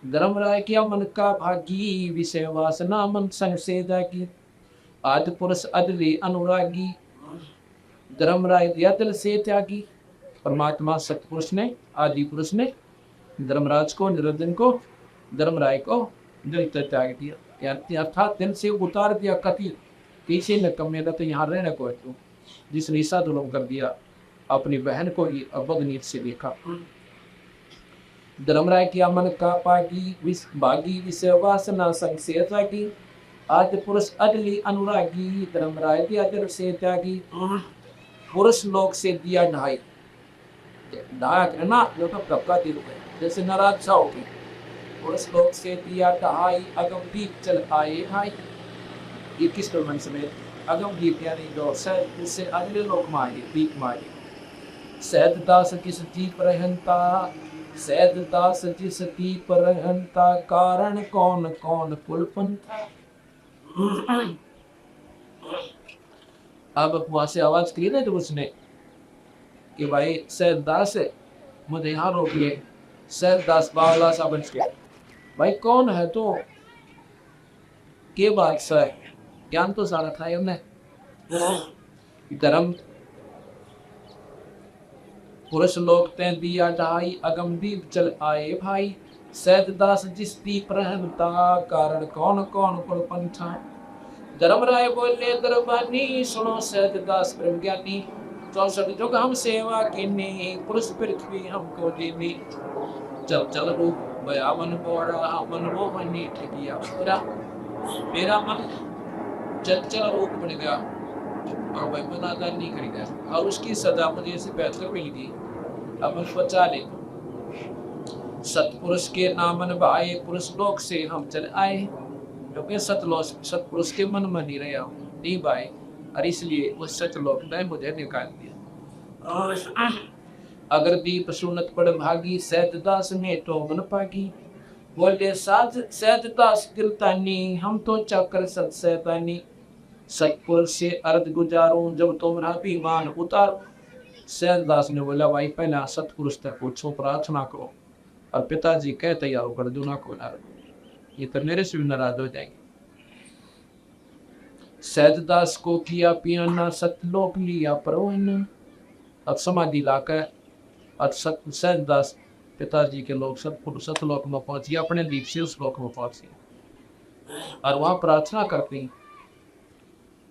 धर्मराय किया मन का भागी विषय वासना मन संग से जागी, आदि पुरुष अदली अनुरागी धर्मराय दिया दिल से त्यागी। परमात्मा सतपुरुष ने आदि पुरुष ने धर्मराज को निरंजन को धर्मराय को दिल से त्याग दिया, अर्थात दिल से उतार दिया। कति किसी ने कम मेरा तो यहाँ रहने को है, तो जिसने ईसा दुलम कर दिया अपनी बहन को ही अबगनीत से देखा। धर्मराय किया मन का पागी भागी विषय वासना संग से जागी, आदि पुरुष अदली अनुरागी धर्मराय दिया दिल से त्यागी, पुरुष लोक से दिया ढाई ढाया करना जो तो कपका दिल है जैसे नाराज सा होगी, पुरुष लोक से दिया ढाई अगम दीप चल आए भाई। 21 ब्रह्मंड समेत अगम दीप यानी जो इससे अगले लोक माए दीप माए। सैद दास किस दीप रहनता, सैद दास जिस दीप रहनता, कारण कौन कौन कुलपंथा। अब वहां से आवाज की ना तो उसने कि भाई सैद दास मुझे यहाँ रोकिए। सैद दास बावला सा बन गया, भाई कौन है तो के बादशाह है, ज्ञान तो सारा था उन्हें। धर्म पुरुष लोग ते दिया ढाई अगम दीप चल आए भाई, सैद दास जिस दीप रहनता, कारण कौन कौन कुलपंथा। धर्मराय बोले दरबानी सुनो सैद दास ब्रह्म ज्ञानी, 64 युग हम सेवा कीनी, पुरुष पृथ्वी हमको दीनी। चल चल रूप बया मन बोड़ा मन मोहनी ठगिया पूरा, मेरा मन चंचल रूप बन गया और वह मनादार नहीं कर गया और उसकी सजा मुझे ऐसे बेहतर मिल गई। अब हम बचा ले सतपुरुष के नामन भाए, पुरुष लोक से हम चल आए, क्योंकि सतपुरुष के मन में नहीं रहा नहीं भाई, और इसलिए उस सतलोक ने मुझे निकाल दिया। अगर दीप सुनत पड़ भागी, सैद दास में तो मन पागी, बोले साध सहज दास दिलतानी हम तो चक्र सत सैतानी सतपुर से अर्ध गुजारूं जब तुम्हारा अभिमान उतारूं। सहज दास ने बोला भाई पहला सतपुरुष तक पूछो प्रार्थना करो और पिताजी कह तैयार कर दो ना को नाराज ये तो मेरे से भी नाराज हो जाएंगे। सहजदास को किया पियाना सतलोक लिया परवन अब समाधि लाकर अब सहजदास पिताजी के लोग सतलोक में पहुंचे अपने दीप से उस लोक में पहुंचे और वहां प्रार्थना करती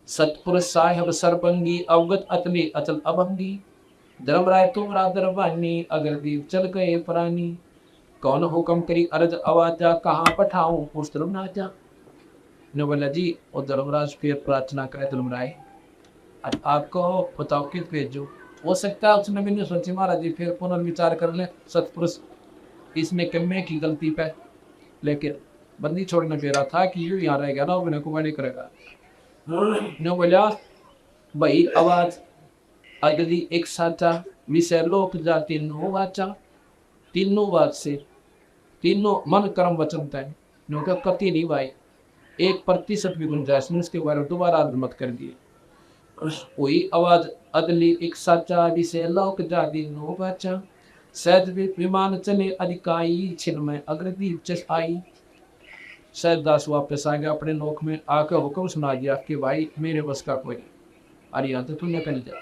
सतपुरुष साहेब सरपंगी अवगत अतली अचल अभंगी धर्मराय तुमरा दरबानी अगर दीप चल गए प्राणी कौन हुक्म करी अर्ज आवाजा कहाँ पठाऊं उस तरफ ना जा। ने बोला जी और धर्मराज फिर प्रार्थना करे धर्मराय आपको बताओ किस भेजो। हो सकता है उसने भी नहीं सोची महाराज जी फिर पुनर्विचार कर ले सतपुरुष इसने कमे की गलती पे लेकिन बंदी छोड़ने पे रहा था कि यूं यहाँ रहेगा ना वो को नहीं करेगा। ने बोला भाई आवाज अगली एक साचा विषय लोक जा तीनों वाचा तीनों बात से तीनों मन कर्म वचन तय नो कति नहीं भाई 1% भी गुंजाइश नहीं उसके बारे में दोबारा मत कर दिए। वही आवाज अदली एक साचा विषय लोक जा तीनों वाचा सहज विमान चले अधिकाई छिन में अग्रदीप चस आई। सहजदास वापस आ गया अपने लोक में आकर हुक्म सुना दिया कि भाई मेरे बस का कोई अरे तो तू निकल जा।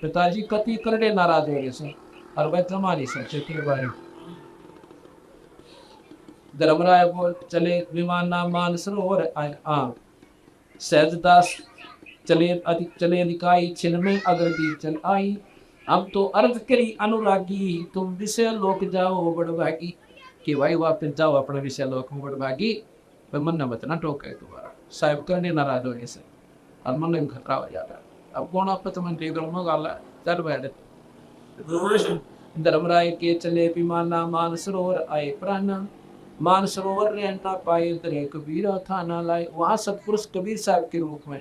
पिताजी कति करड़े नाराज हो गए से और वह तुम्हारी सोचे के बारे में धर्मराय बोल चले विमान नाम मान सरोवर सहजदास चले अधिकाई छिन में अग्रदीप चल आई। अब तो अर्थ करी अनुरागी तुम विषय लोक जाओ बड़भागी कि भाई वापस जाओ अपने विषय लोक में बड़भागी मन न बतना टोके दोबारा साहब करने नाराज होने से और मन में खतरा हो जाता। अब कौन आप तो मन दोनों गाला चल बैठे धर्मराय के चले विमाना मान सरोवर आए प्राणा मान सरोवर रहना पाए दरे कबीर था ना लाए। वहाँ सतपुरुष कबीर साहब के रूप में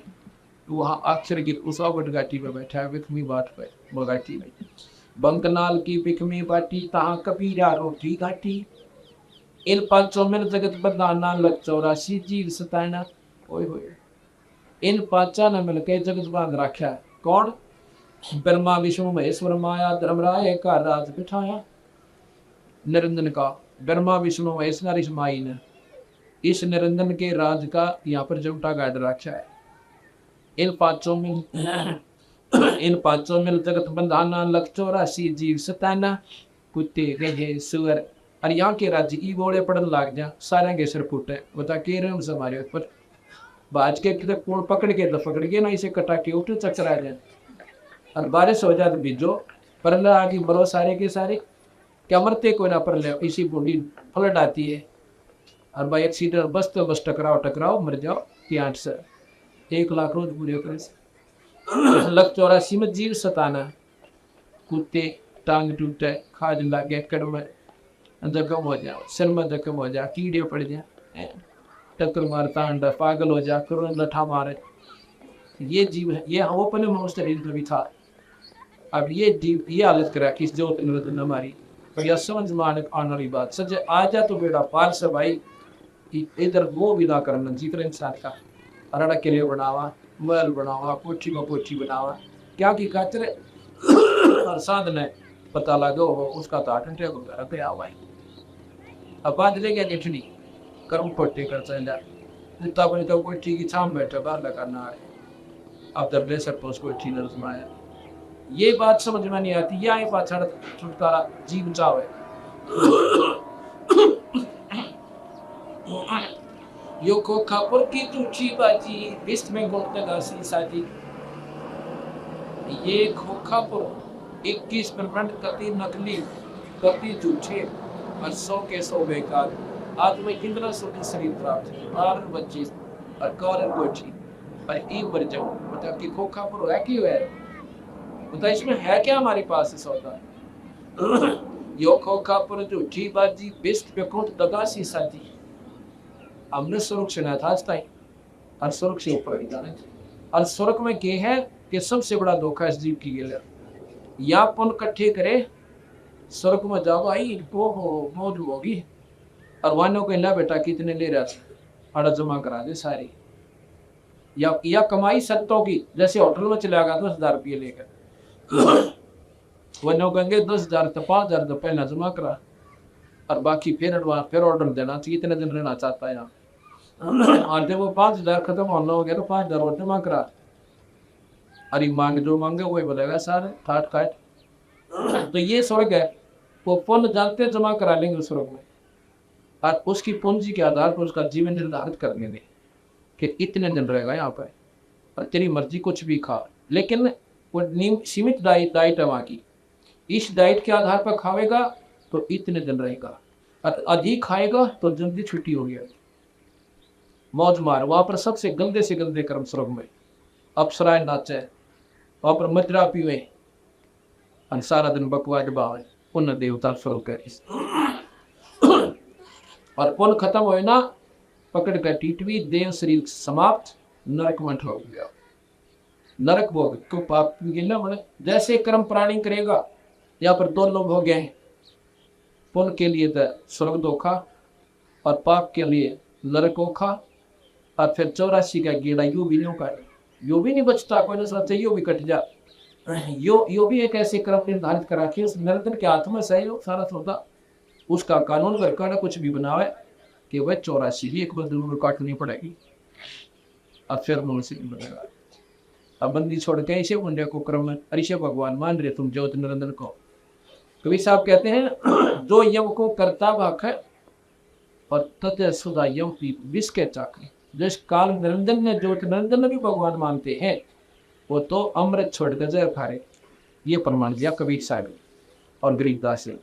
वहाँ अक्षर गिर उस घाटी में बैठा है बिकमी बाट पे बगाटी में बंकनाल की बिकमी बाटी तहाँ कबीरा रोटी घाटी इन 500 में जगत बदाना लग 84 जीव सताना ओए होए इन 5 ने मिलकर जगत बांध रखा है। कौन ब्रह्मा विष्णु महेश्वर माया धर्मराय का राज बिठाया निरंजन का ब्रह्मा विष्णु महेश्वर इस माई ने इस निरंजन के राज का यहाँ पर जमटा गाड़ रखा है। इन 500 में जगत बंधाना लग 84 जीव सताना कुत्ते गधे सुअर और यहाँ के राज्य की बोले पड़न लाग जा सारे के सिर फूटे बता के रहे हमसे हमारे ऊपर बाज के कौन पकड़ के पकड़ के ना इसे कटा के उठ चकरा जाए और बारिश हो जाए तो बीजो पर आगे मरो सारे के सारे क्या मरते कोई ना पर ले इसी बूंदी फलट आती है और भाई एक्सीडेंट बस तो बस टकराओ मर जाओ 8 से 1 लाख रोज पूरे करे लग 84 में जीव सताना कुत्ते टांग टूटे खाज लागे कड़म जख्म हो जाओ सिर में जख्म हो जा कीड़े पड़ जाए टक्कर मारता अंडा पागल हो जा करो लठा मारे ये जीव है ये वो अपने मनुष्य शरीर में भी था। अब ये जीव ये हालत करा कि जो हमारी या समझ में आने वाली बात सच आ जा तो बेटा पार से भाई इधर वो विदा करना जीवन इंसान का अरड़ा के लिए बनावा महल बनावा कोठी को कोठी बनावा क्या की खातिर और साधन है पता लगा हो उसका तो 8 घंटे को घर पे आ भाई अब बात ले गया देखनी कर्म पट्टी कर चला जितना बने तो कोठी की छाम बैठे बाहर लगाना है अब दर ले सकते उसको ठीक न सुनाया ये बात समझ में नहीं आती या ये बात छुटकारा जीवन चावे यो को खापुर की टूटी बाजी वेस्ट बंगाल का साथी ये खोखापुर 21% कति नकली कति झूठे और 100 के 100 बेकार आज में 1500 की शरीर प्राप्त और बच्चे और कौरन गोठी और एक बार जाओ मतलब कि खोखापुर है क्यों है बता इसमें है क्या हमारे पास इस सौदा यो खोखापुर झूठी बाजी बेस्ट बेकौंट दगा सी साथी हमने सुरक्षा था आज तक और सुरक्षा ऊपर जाने और स्वर्ग में क्या है कि सबसे बड़ा धोखा इस जीव की गया या पुन इकट्ठे करे स्वर्ग में जाओ भाई वो हो मौज होगी और वानों को ला बेटा कितने ले रहा था, अड़ा जमा करा दे सारी, या कमाई सत्तों की, जैसे होटल में चला गया 10,000 रुपये लेकर, वनो कहेंगे 10,000 तो 5,000 तो पहला जमा करा, और बाकी फिर एडवांस फिर ऑर्डर देना चाहिए, इतने दिन रहना चाहता है यहाँ। और जब वो 5,000 खत्म होना हो गया तो 5,000 और जमा करा, अरे मांग जो मांगे वही बोलेगा सारे काट काट। तो ये स्वर्ग है, वो पुण्य जानते जमा करा लेंगे उस स्वर्ग में, और उसकी पूंजी के आधार पर उसका जीवन निर्धारित करने दें कि इतने दिन रहेगा यहाँ पर, और तेरी मर्जी कुछ भी खा, लेकिन वो सीमित डाइट है वहाँ की, इस डाइट के आधार पर खाएगा तो इतने दिन रहेगा, और अधिक खाएगा तो जल्दी छुट्टी हो गया, मौज मार। वहाँ पर सबसे गंदे से गंदे कर्म स्वर्ग में, अप्सराएं नाचे, वहाँ पर मदिरा पीवे, और सारा दिन बकवास बावे, पुण्य देवता स्वर्ग कर। और पुण्य खत्म हो ना, पकड़ कर टीटवी, देह शरीर समाप्त, नरक मंठ हो गया, नरक भोग को पाप गिला बने। जैसे कर्म प्राणी करेगा, यहाँ पर दो लोग हो गए, पुण्य के लिए तो स्वर्ग धोखा और पाप के लिए नरक ओखा, और फिर 84 का गेड़ा यू भी नहीं का, यो भी नहीं बचता, कोई ना सोचे यो भी कट जा, यो भी एक ऐसे कर्म निर्धारित करा के उस निरंतर के हाथ में सही हो सारा सौदा, उसका कानून वर्कर कुछ भी बनावे कि वह 84 भी एक बार जरूर काटनी पड़ेगी, और फिर मुझसे नहीं बनेगा। अब बंदी छोड़ के ऐसे मुंडे को क्रम में अरिशे भगवान मान रहे तुम ज्योति निरंजन को। कवि साहब कहते हैं जो यम को करता भाख है और तथ सुधा यम पी विष के चाक, जिस काल निरंजन ने ज्योति निरंजन भी भगवान मानते हैं वो तो अमृत छोड़ कर जहर खा रहे। ये प्रमाण दिया कबीर साहब और गरीबदास ने।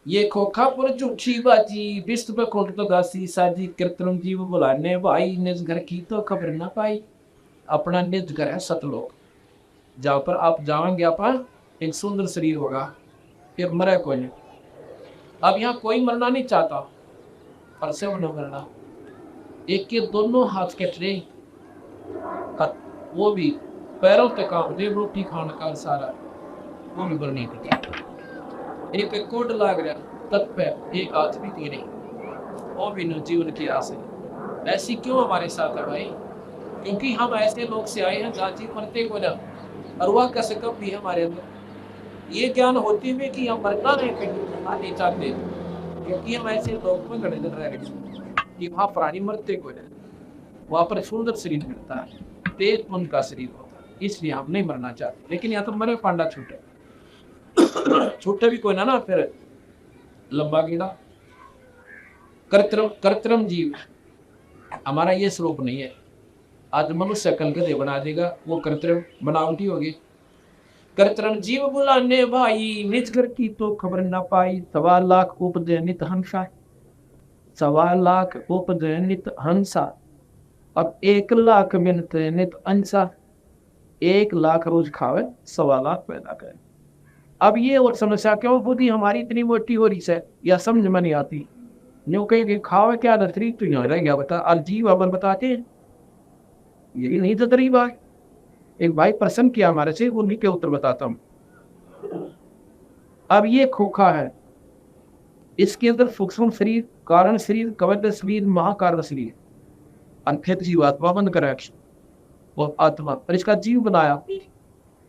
ये खोखापुर झूठी बाजी, विश्व पे खोट तो गासी साजी, कृत्रिम जीव बुलाने भाई, निज घर की तो खबर ना पाई। अपना निज घर है सतलोक, जहाँ पर आप जाओगे आप एक सुंदर शरीर होगा, फिर मरे कोई नहीं। अब यहाँ कोई मरना नहीं चाहता, पर से वो न मरना, एक के दोनों हाथ कट रहे, वो भी पैरों तक काम दे, रोटी खाने का सारा वो भी बरनी करता। एक कोट लाग रहा तत् पे एक हाथ भी तीन, वो भी न जीवन की आस है। ऐसी क्यों हमारे साथ है भाई? क्योंकि हम ऐसे लोग से आए हैं जाति मरते को ना, और वह कैसे कब भी हमारे अंदर ये ज्ञान होते हुए कि हम मरना नहीं चाहते, क्योंकि हम ऐसे लोग में गड़े रह रहे कि वहाँ प्राणी मरते को ना, वहाँ पर सुंदर शरीर मिलता है, तेज मन का शरीर होता है, इसलिए हम नहीं मरना चाहते। लेकिन यहाँ तो मरे पांडा छूटे छूटे भी कोई ना फिर लंबा कीड़ा। कर्तरम जीव हमारा ये स्वरूप नहीं है। आज मनुष्य कल गधे बना देगा, वो कर्तरम बनावटी होगी। कर्तरम जीव बुलाने भाई, निज घर की तो खबर ना पाई। 1.25 लाख उपजे नित हंसा, 1.25 लाख उपजे नित हंसा। अब 1 लाख मिनते नित अंसा, 1 लाख रोज खावे 1.25 लाख पैदा करे। अब ये और समस्या क्यों बुद्धि हमारी इतनी मोटी हो रही है, या समझ में नहीं आती। न्यू कहीं खावे क्या नतरी तो यहाँ रह गया बता, और जीव अपन बताते हैं यही नहीं तो तरीब है। एक भाई प्रश्न किया हमारे से, उन्हीं के उत्तर बताता हूँ। अब ये खोखा है, इसके अंदर सूक्ष्म शरीर, कारण शरीर, कवच शरीर, महाकारण शरीर, अनखेत जीवात्मा बंद कर वो आत्मा, और इसका जीव बनाया।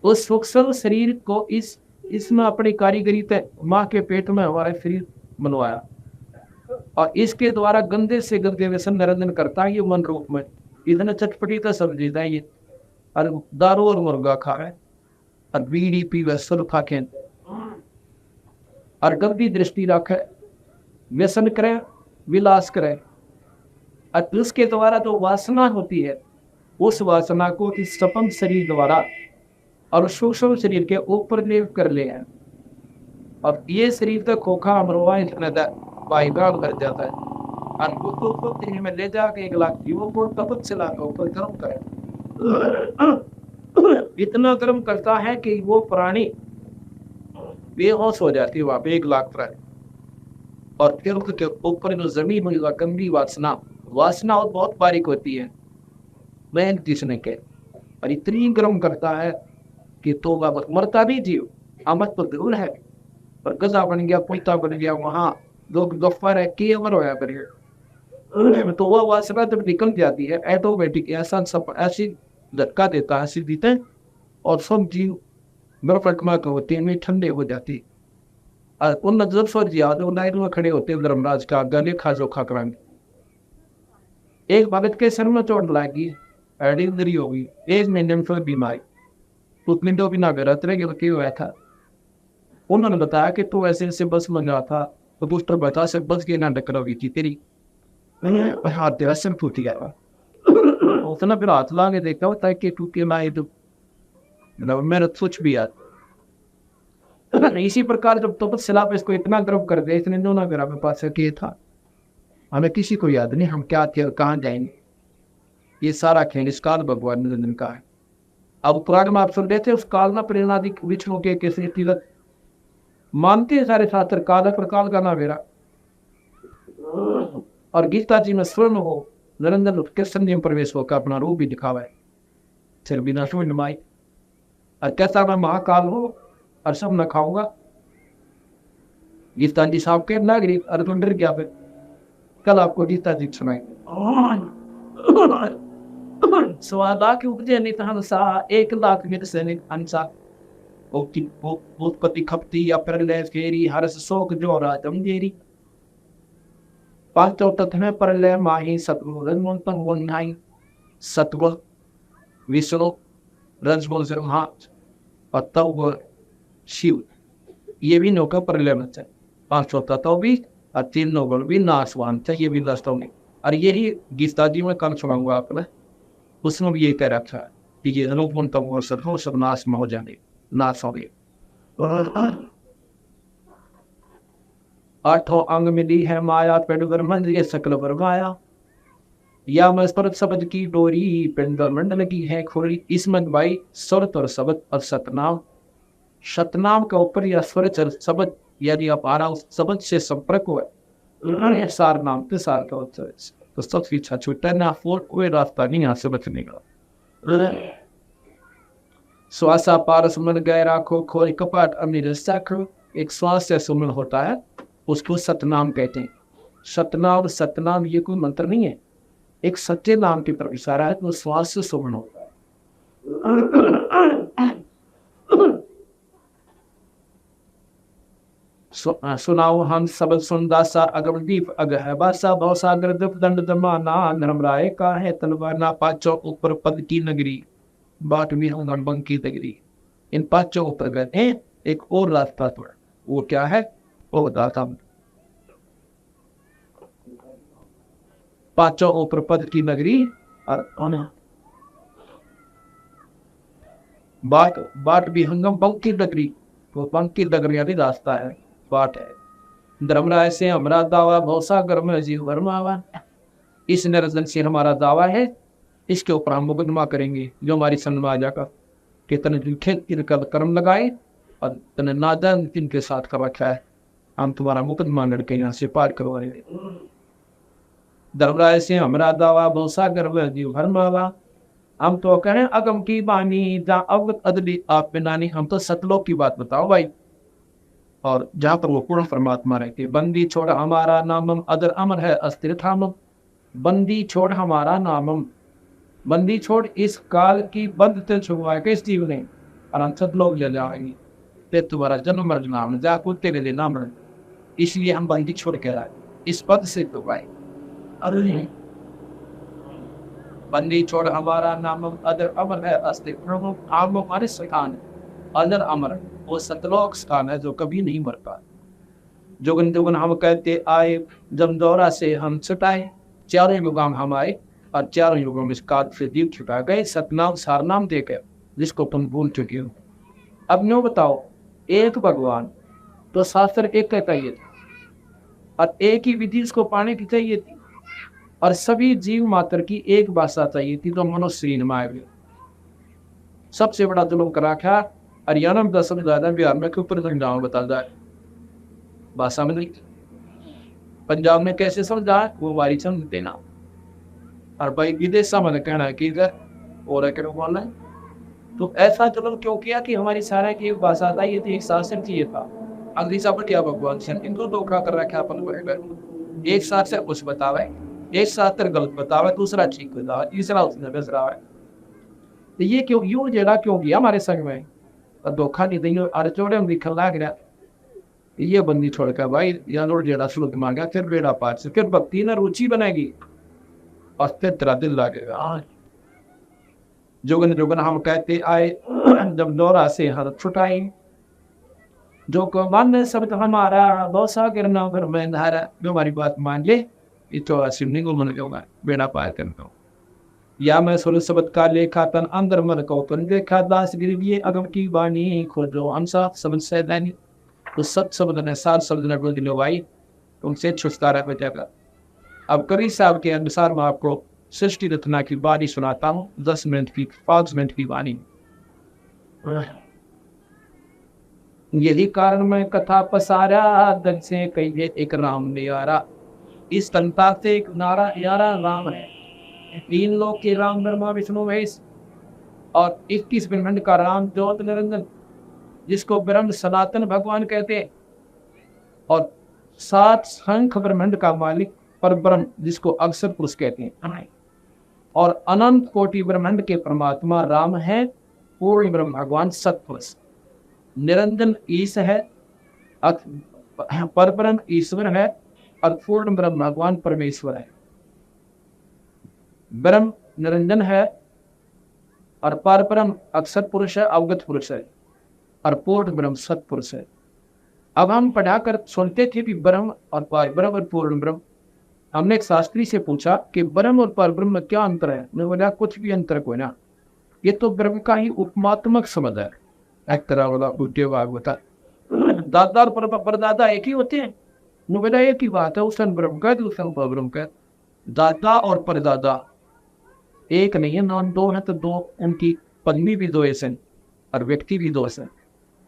उस सूक्ष्म शरीर को इसमें अपनी कारीगरी तय माँ के पेट में हमारा शरीर बनवाया, और इसके द्वारा गंदे से गंदे व्यसन निरंजन करता है। ये मन रूप में इतने चटपटी तो सब जीता है ये, और दारू और मुर्गा खाए, और बीड़ी पीवे, सुरखा खेल, और गंदी दृष्टि रखे, व्यसन करे, विलास करे, और उसके द्वारा जो वासना होती है उस वासना को इस सपन शरीर द्वारा और सूक्ष्म शरीर के ऊपर लेप कर ले है। और ये शरीर तो खोखा अमरवा बाईगाल कर जाता है, और को में ले जाके 1 लाख जीवों को तपत से लाकर ऊपर गर्म करे। इतना गर्म करता है कि वो प्राणी बेहोश हो जाती है वहां पे 1 लाख प्राणी। और फिर उसके ऊपर जो जमीन हुई गंदी वासना और बहुत बारीक होती है, मैं जिसने के, और इतनी गर्म करता है कि तोबा मरता भी जीव, आमद तो जरूर है, और गजा बन गया, कुत्ता बन गया, वहाँ लोग गफ्फार है कि अमर होया करिए। तो वह वासना जब निकल जाती है ऑटोमेटिक ऐसा सब ऐसी झटका देता है, ऐसी देते हैं, और सब जीव बर्फमा के होते हैं, में ठंडे हो जाती। और उन नजर सो जियाद लाइन में खड़े होते धर्मराज का गले खा जोखा कराएंगे। एक भगत के सर में चोट लगी, एडी इंजरी हो गई, 1 महीने में फिर बीमारी, उतने तो भी ना गलत रहे कि हुआ था। उन्होंने बताया कि तू ऐसे ऐसे बस में गया था, तो पुष्टर बता से बस के ना टक्कर हुई थी तेरी, हाथ तेरा सिर टूट गया। उसने फिर हाथ ला के देखा होता है कि टूटे माए तो मेरा सोच भी याद। इसी प्रकार जब तो सिलाप इसको इतना गर्व कर दे, इतने जो ना मेरा मेरे पास किए था, हमें किसी को याद नहीं हम क्या थे और कहाँ जाएंगे। ये सारा खेल इस काल भगवान निरंजन का है। अब पुराण में आप सुन रहे थे उस काल ना प्रेरणादि विष्णु के किसी तीरथ मानते हैं सारे शास्त्र, काल पर काल का ना मेरा। और गीता जी में स्वर्ण हो निरंजन कृष्ण नियम प्रवेश हो का अपना रूप भी दिखावा है, सिर बिना सुन माई। और कैसा मैं महाकाल हो और सब न खाऊंगा। गीता जी साहब के नागरिक अर्जुन डर गया, फिर कल आपको गीता जी सुनाएंगे। स्वादा के उपजे नित हंसा 1 लाख मित सैनिक हंसा, उत्पत्ति खपती या प्रलय फेरी हर्ष शोक जो राजम जेरी। पांचों तत्व में प्रलय माही सतगुरु रजमंतन वन्हाई, सतगुरु विष्णु रजगुण ब्रह्मा और तव शिव, ये भी नौका प्रलय में है। 500 तत्व भी और 3 नौगुण भी नाशवान थे, ये भी दस्तों में। और यही गीता जी में कल सुनाऊंगा आपने, उसमें भी ये कह रखा है कि ये अनुपम तम सदो सब नाश में हो जाने, नाश हो गए। 8 अंग मिली है माया, पेड़ मंद ये सकल बरमाया, या मस्पर शब्द की डोरी पिंड मंडल की है खोरी। इसमें भाई स्वरत और शब्द और सतनाम, सतनाम के ऊपर या स्वरत और शब्द यदि आप आ रहा उस शब्द से संपर्क हुआ सार नाम के सार का होता है, तो सबसे अच्छा छूटा ना फोर कोई रास्ता नहीं यहाँ से बचने का। श्वासा पारस मन गए राखो खोरी कपाट अपनी रस्ता करो, एक श्वास से सुमन होता है उसको सतनाम कहते हैं। सतनाम और सतनाम ये कोई मंत्र नहीं है, एक सच्चे नाम की तरफ इशारा है, तो श्वास से सुमन होता है। सुनाओ हम सबद सुनदासा अगमदीप अगह बासा भवसागर दंड दमाना नरमराय का है तलवार ना। 5 ऊपर पद की नगरी बाट भी हम बंकी नगरी। इन 5 ऊपर गए हैं, एक और रास्ता पर, वो क्या है वो बताता हूं। 5 ऊपर पद की नगरी और बाट भी हंगम बंकी नगरी, वो बंकी नगरी यानी रास्ता है, बाट है। धर्मराय से हमारा दावा भवसागर में जीव भरमावा, इस निरंजन से हमारा दावा है, इसके ऊपर हम मुकदमा करेंगे जो हमारी सन्माजा का कि तने इनका कर्म लगाए और तने नादन इनके साथ कर रखा है, हम तुम्हारा मुकदमा लड़के यहाँ से पार करवाएंगे। धर्मराय से हमारा दावा भवसागर में जीव भरमावा, हम तो कहें अगम की बानी जहाँ अवगत अदली आप बिनानी, हम तो सतलोक की बात बताओ भाई, और जहाँ पर वो पूर्ण परमात्मा रहते। बंदी छोड़ हमारा नामम अदर अमर है अस्थिर थामम, बंदी छोड़ हमारा नामम, बंदी छोड़ इस काल की बंद ते छुआ के इस जीव ने अनंत लोग ले जाएंगे, ते तुम्हारा जन्म मर नाम जा को तेरे लिए नाम, इसलिए हम बंदी छोड़ के आए इस पद से तो भाई। अरे बंदी छोड़ हमारा नामम अदर अमर है अस्थिर, आप हमारे स्थान अदर अमर वो सतलोक स्थान है जो कभी नहीं मरता। जोगन जोगन हम कहते आए जब दौरा से हम छुटाए, 4 युग हम आए और 4 युगों में इस काल से जीव छुटा गए, सतनाम सारनाम देकर जिसको तुम भूल चुके हो। अब न्यों बताओ, एक भगवान तो शास्त्र एक का चाहिए था और एक ही विधि उसको पाने की चाहिए थी, और सभी जीव मात्र की एक भाषा चाहिए थी, तो मनुष्य में आए। सबसे बड़ा जुल्म करा था हरियाणा में 10 ज्यादा, बिहार में के ऊपर गाँव बता जाए भाषा में नहीं, पंजाब में कैसे समझा वो वारी समझ देना, और भाई विदेश मैंने कहना है कि और बोलना है। तो ऐसा जुल्म क्यों किया कि हमारी सारा की एक भाषा था, ये थी एक शासन चाहिए था, अगली सा बढ़िया भगवान से इनको धोखा कर रखा अपन को। एक साथ से कुछ बतावे, एक साथ तेरे गलत बतावे, दूसरा ठीक बतावे, तीसरा उसने बेच रहा है। तो ये क्यों यूं जेड़ा क्यों गया हमारे संग में, और धोखा नहीं देंगे अरे चौड़े में लिखन लग गया। ये बंदी छोड़कर भाई यहाँ लोग जेड़ा शुरू मांगा, फिर बेड़ा पार से फिर भक्ति ना रुचि बनेगी और फिर तेरा दिल लगेगा। जोगन जोगन हम कहते आए जब दौरा से हर छुटाई, जो को मन शब्द हमारा दोसा गिरना फिर मैं धारा, जो हमारी बात मान ले तो शिवलिंग को मन होगा बेड़ा पार करता हूँ। या मैं सुर शब्द का लेखा तन अंदर मन को तुम देखा दास गिरविए अगम की वाणी खोजो अंसा शब्द से दैनी, तो सत शब्द ने सात शब्द ने बोल दिलो भाई तुमसे छुटकारा हो जाएगा। अब करी साहब के अनुसार मैं आपको सृष्टि रचना की वाणी सुनाता हूँ, 10 मिनट की 5 मिनट की वाणी। यही कारण मैं कथा पसारा दल से कहिए एक राम नियारा, इस तंता से एक नारा यारा राम है। 3 लोक के राम ब्रह्मा विष्णु महेश और 21 ब्रह्मांड का राम ज्योत निरंजन, जिसको ब्रह्म सनातन भगवान कहते हैं, और 7 शंख ब्रह्मांड का मालिक पर ब्रह्म जिसको अक्षर पुरुष कहते हैं, और अनंत कोटि ब्रह्मांड के परमात्मा राम है, पूर्ण ब्रह्म भगवान सतपुरुष निरंजन ईश है, पर ब्रह्म ईश्वर है, और पूर्ण ब्रह्म भगवान परमेश्वर है। ब्रह्म निरंजन है और पर ब्रह्म अक्षर पुरुष है, अवगत पुरुष है, और पूर्ण ब्रह्म सतपुरुष है। अब हम पढ़ाकर सुनते थे कि ब्रह्म और पर ब्रह्म और पूर्ण ब्रह्म। हमने एक शास्त्री से पूछा कि ब्रह्म और पर ब्रह्म में क्या अंतर है। मैं बोला कुछ भी अंतर कोई ना, ये तो ब्रह्म का ही उपमात्मक शब्द है। एक तरह वाला बुद्धि होता दादा और परदादा एक ही होते हैं। बोला एक ही बात है, उसने ब्रह्म का दूसरा पर ब्रह्म का। दादा और परदादा एक नहीं है, नाम 2 है तो 2 उनकी पत्नी भी 2 ऐसे और व्यक्ति भी 2 ऐसे।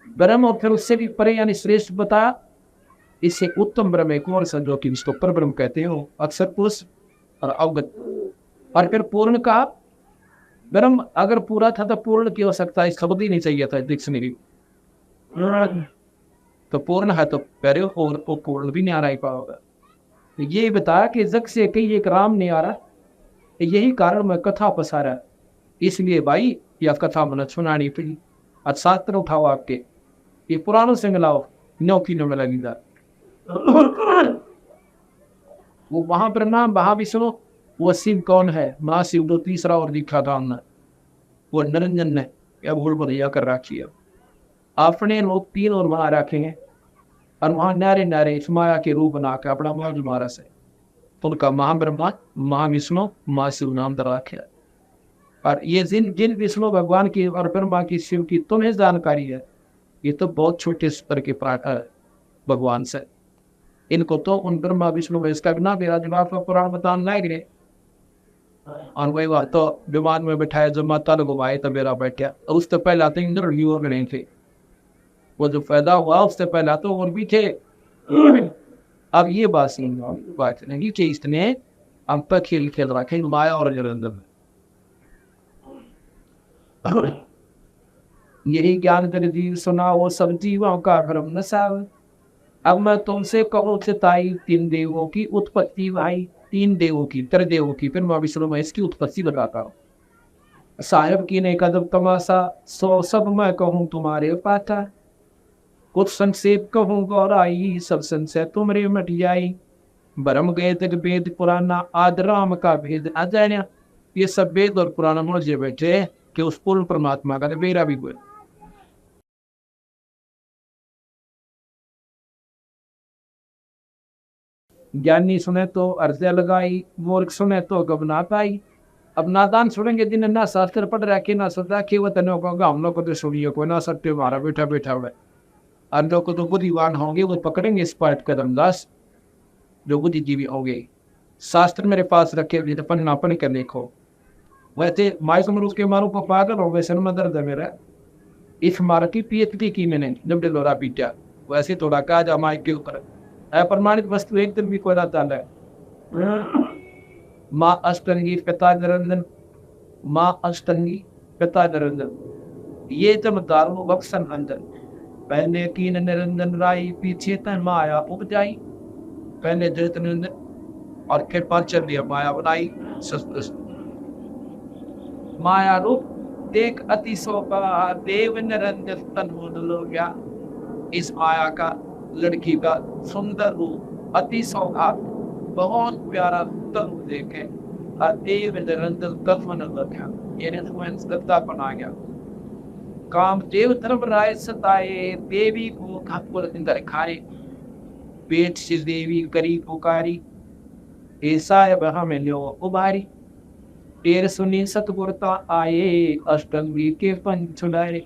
ब्रह्म और फिर उससे भी परे यानी श्रेष्ठ बताया, इससे उत्तम ब्रह्म एक और जो कि इसको पर ब्रह्म कहते हैं, अक्षर पुरुष और अवगत। और फिर पूर्ण कहा, ब्रह्म अगर पूरा था तो पूर्ण क्यों हो सकता है, शब्द ही नहीं चाहिए था डिक्शनरी। तो पूर्ण है तो पहले और वो पूर्ण भी नहीं आ रहा पाओगा। ये बताया कि जग से कहीं एक राम नहीं आ रहा, यही कारण मैं कथा पसारा, इसलिए भाई यह कथा मैंने सुनानी पड़ी। आज शास्त्र उठाओ आपके, ये पुरानों से मिलाओ, नौकी न मिला लीदा। वो वहां पर नाम वहां भी सुनो, वो शिव कौन है, महाशिव दो तीसरा और दिखा था हमने, वो निरंजन ने या भूल भैया कर रखी है। अपने लोग 3 और वहां रखेंगे और वहां नारे नारे इस माया के रूप बना के अपना माँ मारा से, तो उनका महाब्रह्मा महाविष्णु महाशिव नाम दर रखे। और ये जिन जिन विष्णु भगवान की और ब्रह्मा की शिव की तुम्हें जानकारी है, ये तो बहुत छोटे स्तर के भगवान से, इनको तो उन ब्रह्मा विष्णु में इसका बिना मेरा जवाब का पुराण बताना नहीं गिरे। और वही बात तो विमान में बैठाया, जब माता ने घुमाए तब मेरा बैठा, और उससे पहले आते इंद्र और नहीं थे, वो जो पैदा हुआ उससे पहले तो और भी थे। अब ये बात नहीं चाहिए, इसने हम पर खेल खेल रखे माया और निरंजन में। यही ज्ञान कर जीव सुना वो सब जीवों का भ्रम नसाव। अब मैं तुमसे कहूँ ताई 3 देवों की उत्पत्ति भाई, 3 देवों की, त्रिदेवों की, फिर मैं विष्णु में इसकी उत्पत्ति बताता हूँ। साहेब की ने कदम तमाशा, सो सब मैं कहूँ तुम्हारे पाता, कुछ संक्षेप कहूँ गौराई, सब संशय तुमरे मट जाई। ब्रह्म वेद वेद पुराना, आद राम का भेद आ जाना। ये सब वेद और पुराना मुझे बैठे कि उस पूर्ण परमात्मा का मेरा भी हुआ। ज्ञानी सुने तो अर्जा लगाई, मूर्ख सुने तो घबना पाई। अब नादान सुनेंगे जिन्हें ना शास्त्र पढ़ रखे ना सुधा कि वो तने होगा, हम लोग को तो सुनिए कोई ना सकते, हमारा बैठा बैठा हुआ। और लोग को तो बुद्धिवान होंगे, वो पकड़ेंगे इस पाठ कदमदास, जो बुद्धिजीवी होंगे। शास्त्र मेरे पास रखे तो पढ़ना पढ़ कर देखो। वैसे माइक मरूज के मारू को पागल हो, वैसे में दर्द है मेरा। इस मार की PhD की मैंने जब डिलोरा पीटा, वैसे थोड़ा कहा जा माइक के ऊपर अप्रमाणित वस्तु एक दिन भी कोई ना चाल है। माँ अष्टंगी पिता निरंजन, माँ अष्टंगी पिता निरंजन, ये जब दारू बक्सन अंजन, पहले कीन निरंजन राई, पीछे तन माया उपजाई। पहले जगत निरंजन और फिर पांचर दिया माया बनाई। माया रूप देख अति शोभा, देव निरंजन तन मोद लो गया। इस माया का, लड़की का सुंदर रूप, अति सौभाग, बहुत प्यारा सुंदर रूप देखे और देव निरंजन तन मन लग गया, यानी तुम्हें श्रद्धा बना गया। काम देव धर्मराय सताए, देवी को घातपुर इंदर खाए। पेट से देवी करी पुकारी, ऐसा है वह में लो उबारी। टेर सुनी सतगुरता आए, अष्टंगी के पंच छुड़ाए।